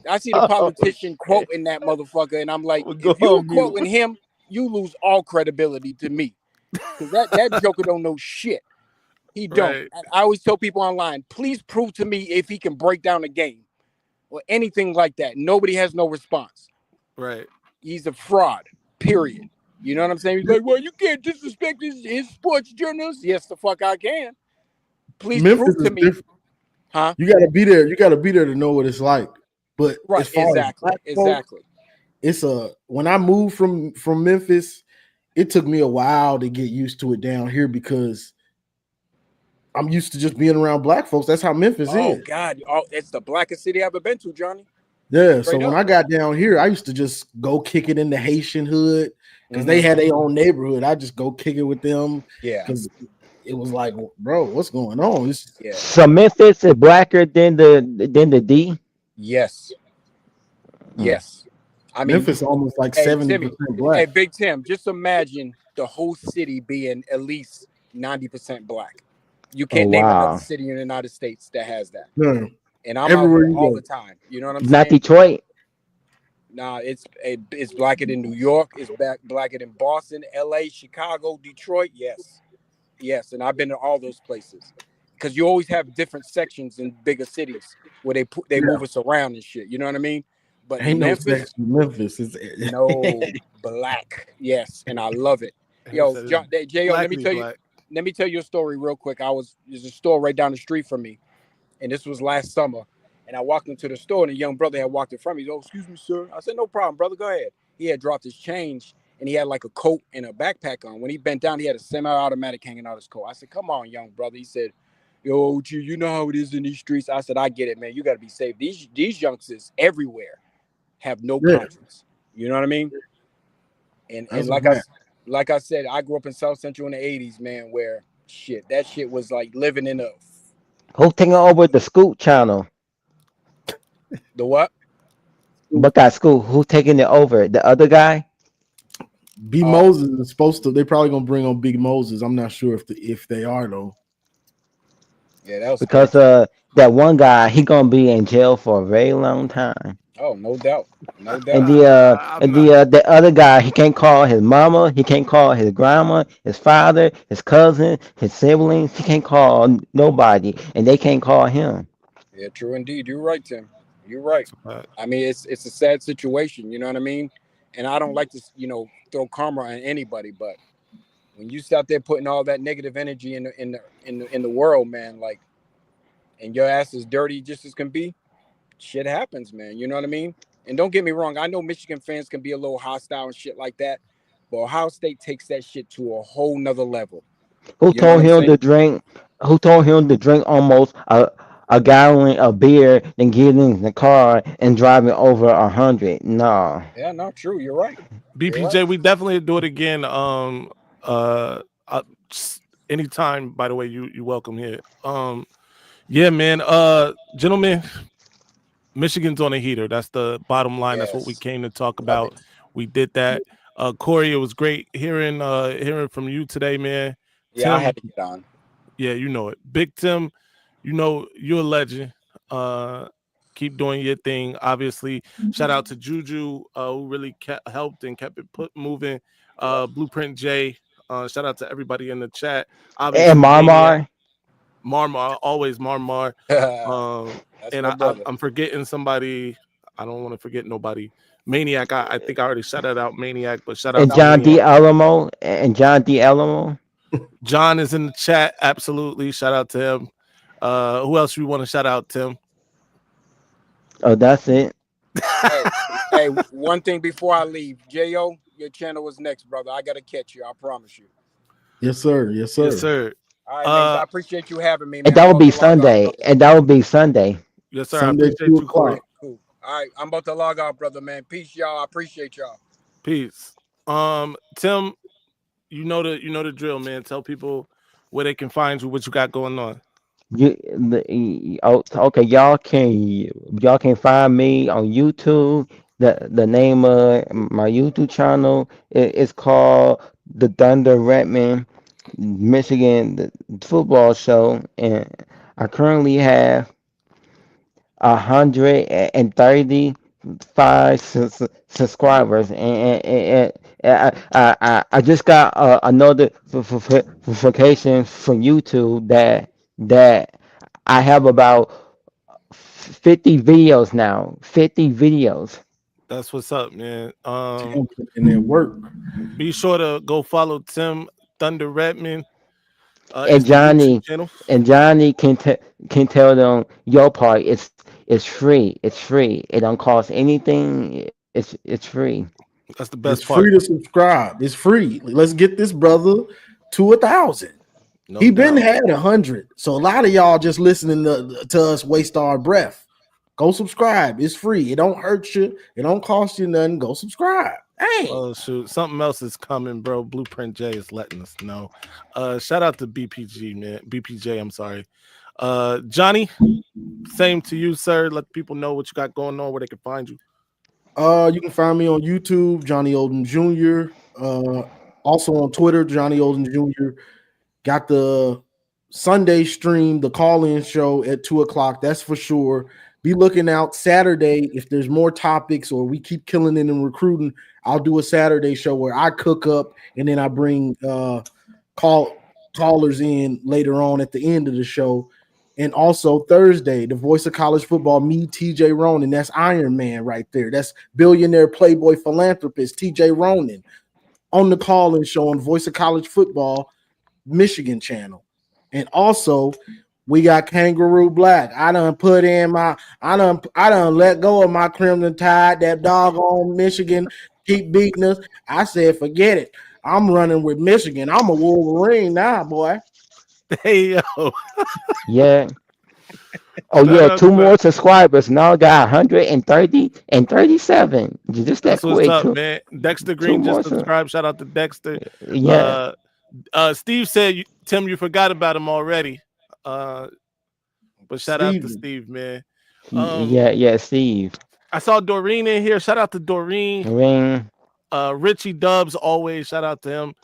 I see the politician quoting that motherfucker, and I'm like, if you quoting him, you lose all credibility to me. Because that joker don't know shit. He don't. Right. I always tell people online, please prove to me if he can break down a game or anything like that. Nobody has no response. Right. He's a fraud, period. You know what I'm saying? He's like, well, you can't disrespect his sports journalists. Yes, the fuck I can. Please Memphis prove to is me. different. Huh? You gotta be there. You gotta be there to know what it's like. But Right, as far as black exactly. folks, it's when I moved from Memphis, it took me a while to get used to it down here because I'm used to just being around black folks. That's how Memphis is. Oh God, it's the blackest city I've ever been to, Johnny. Yeah. So when I got down here, I used to just go kick it in the Haitian hood because they had their own neighborhood. I just go kick it with them. Yeah. Because it was like, bro, what's going on? So Memphis is blacker than the D. Yes. Yes. I mean, Memphis almost like 70% black. Hey, Big Tim, just imagine the whole city being at least 90% black. You can't name another city in the United States that has that. Yeah. And I'm everywhere out you all go. the time. You know what I'm saying? Not Detroit. Nah, it's blacker than New York. It's blacker than Boston, LA, Chicago, Detroit. Yes. And I've been to all those places. Because you always have different sections in bigger cities where they move us around and shit. You know what I mean? But Ain't Memphis, Memphis is no black. Yes, and I love it. Yo, J.O., let me tell you a story real quick. There's a store right down the street from me, and this was last summer. And I walked into the store, and a young brother had walked in front of me. He goes, "Oh, excuse me, sir." I said, "No problem, brother. Go ahead." He had dropped his change, and he had like a coat and a backpack on. When he bent down, he had a semi-automatic hanging out his coat. I said, "Come on, young brother." He said, "Yo, OG, you know how it is in these streets." I said, "I get it, man. You got to be safe. These youngsters everywhere have no conscience." You know what I mean? And like I said, I grew up in South Central in the 80s, man, where that shit was like living in a Who's taking over the Scoop channel? the what? Buckeye Scoop. Who's taking it over? The other guy? B Moses is supposed to. They probably gonna bring on Big Moses. I'm not sure if they are though. Yeah, that was because that one guy he gonna be in jail for a very long time. Oh, no doubt. And the other guy, he can't call his mama, he can't call his grandma, his father, his cousin, his siblings. He can't call nobody, and they can't call him. Yeah, true indeed. You're right, Tim. You're right. I mean, it's a sad situation. You know what I mean? And I don't like to, throw karma on anybody, but when you start there putting all that negative energy in the world, man, like, and your ass is dirty just as can be, shit happens, man. You know what I mean? And don't get me wrong, I know Michigan fans can be a little hostile and shit like that, but Ohio State takes that shit to a whole nother level. Who told him to drink? Who told him to drink almost a gallon of beer and get in the car and driving over 100? No. Yeah, no, true. You're right. BPJ, we definitely do it again. Anytime. By the way, you welcome here. Yeah, man. Gentlemen, Michigan's on a heater. That's the bottom line. That's what we came to talk about. We did that. Corey, it was great hearing from you today, man. Yeah, Tim, I had to get on. Yeah, you know it. Big Tim, you're a legend. Keep doing your thing. Obviously, shout out to Juju, who really helped and kept it moving. Blueprint J, shout out to everybody in the chat. Obviously, And Marmar. Marmar, always Marmar. And I'm forgetting somebody. I don't want to forget nobody. Maniac, I think I already shouted out Maniac, but shout out and to John Maniac. D. Alamo. And John D. Alamo. John is in the chat. Absolutely. Shout out to him. Who else you want to shout out, Tim? Oh, that's it. Hey, one thing before I leave. J.O., your channel was next, brother. I got to catch you. I promise you. Yes, sir. Yes, sir. Yes, sir. All right, man. I appreciate you having me, man. And that would be Sunday. Yes, sir. Sunday, I appreciate you, Corey. Cool. All right, I'm about to log off, brother, man. Peace, y'all. I appreciate y'all. Peace. Tim, you know the drill, man. Tell people where they can find you, what you got going on. Okay, y'all can find me on YouTube. The name of my YouTube channel is called the Thunder Redman Michigan Football Show, and I currently have 135 subscribers, I just got another notification from YouTube that I have about 50 videos now. 50 videos. That's what's up, man. Tim putting in work. Be sure to go follow Tim Thunder Redman. And Johnny can tell them your part. It's free. It's free. It don't cost anything. It's free. That's the best it's part. Free to subscribe. It's free. Let's get this brother to 1,000. No he been had 100. So a lot of y'all just listening to us waste our breath. Go subscribe. It's free. It don't hurt you. It don't cost you nothing. Go subscribe. Hey. Oh shoot, something else is coming, bro. Blueprint J is letting us know. Shout out to BPG, man. BPJ, I'm sorry. Johnny, same to you, sir. Let people know what you got going on, where they can find you. You can find me on YouTube, Johnny Olden Jr. Also on Twitter, Johnny Olden Jr. Got the Sunday stream, the call-in show at 2:00. That's for sure. Be looking out Saturday if there's more topics or we keep killing it in recruiting. I'll do a Saturday show where I cook up and then I bring callers in later on at the end of the show. And also Thursday, the voice of college football, me, TJ Ronan. That's Iron Man right there. That's billionaire playboy philanthropist TJ Ronan on the call-in show on Voice of College Football Michigan channel. And also we got Kangaroo Black. I done let go of my Crimson Tide. That doggone Michigan keep beating us. I said, forget it. I'm running with Michigan. I'm a Wolverine now, boy. Hey, yo. Yeah. Oh, yeah. 2 more subscribers. Now I got 130 and 37. Just that That's quick. What's up, man? Dexter Green just subscribed. Shout out to Dexter. Yeah. Steve said, Tim, you forgot about him already. But shout out to Steve, man. Yeah, Steve. I saw Doreen in here. Shout out to Doreen. Richie Dubs, always shout out to him.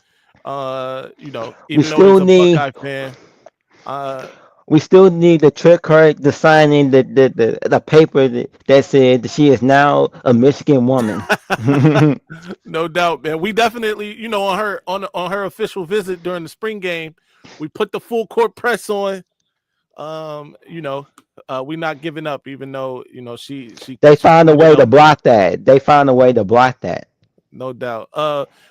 Even though he's a Buckeye fan. We still need the trick card to sign in the paper that said that she is now a Michigan woman. No doubt, man. We definitely, on her official visit during the spring game, we put the full court press on. We're not giving up, even though she. They found a way to block that. No doubt.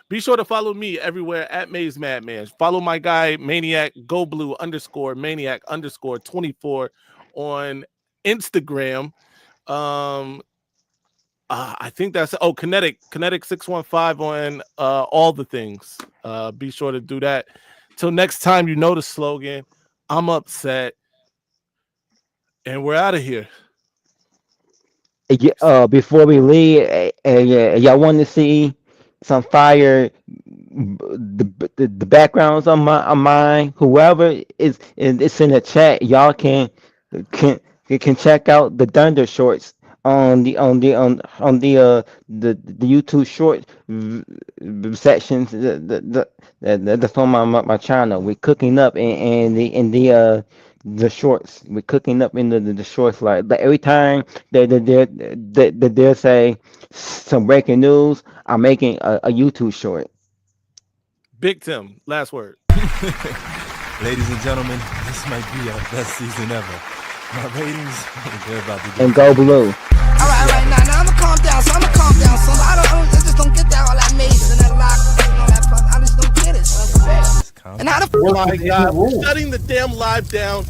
Be sure to follow me everywhere at Maize Madman. Follow my guy Maniac Go Blue _Maniac _24 on Instagram. I think that's Kinetic 615 on all the things. Be sure to do that. Till next time, you know the slogan. I'm upset. And we're out of here. Before we leave, y'all want to see some fire? The backgrounds on mine. Whoever is in the chat, y'all can check out the Thunder shorts on the YouTube short sections. That's on my channel. We're cooking up in the shorts. We're cooking up in the shorts. Like every time they say some breaking news, I'm making a YouTube short. Big Tim, last word. Ladies and gentlemen, this might be our best season ever. My ratings, they're about to and go blue. All right, now I'ma calm down. So I just don't get that all that maze and that lock. I just don't get it. And how the my God, we're shutting the damn live down.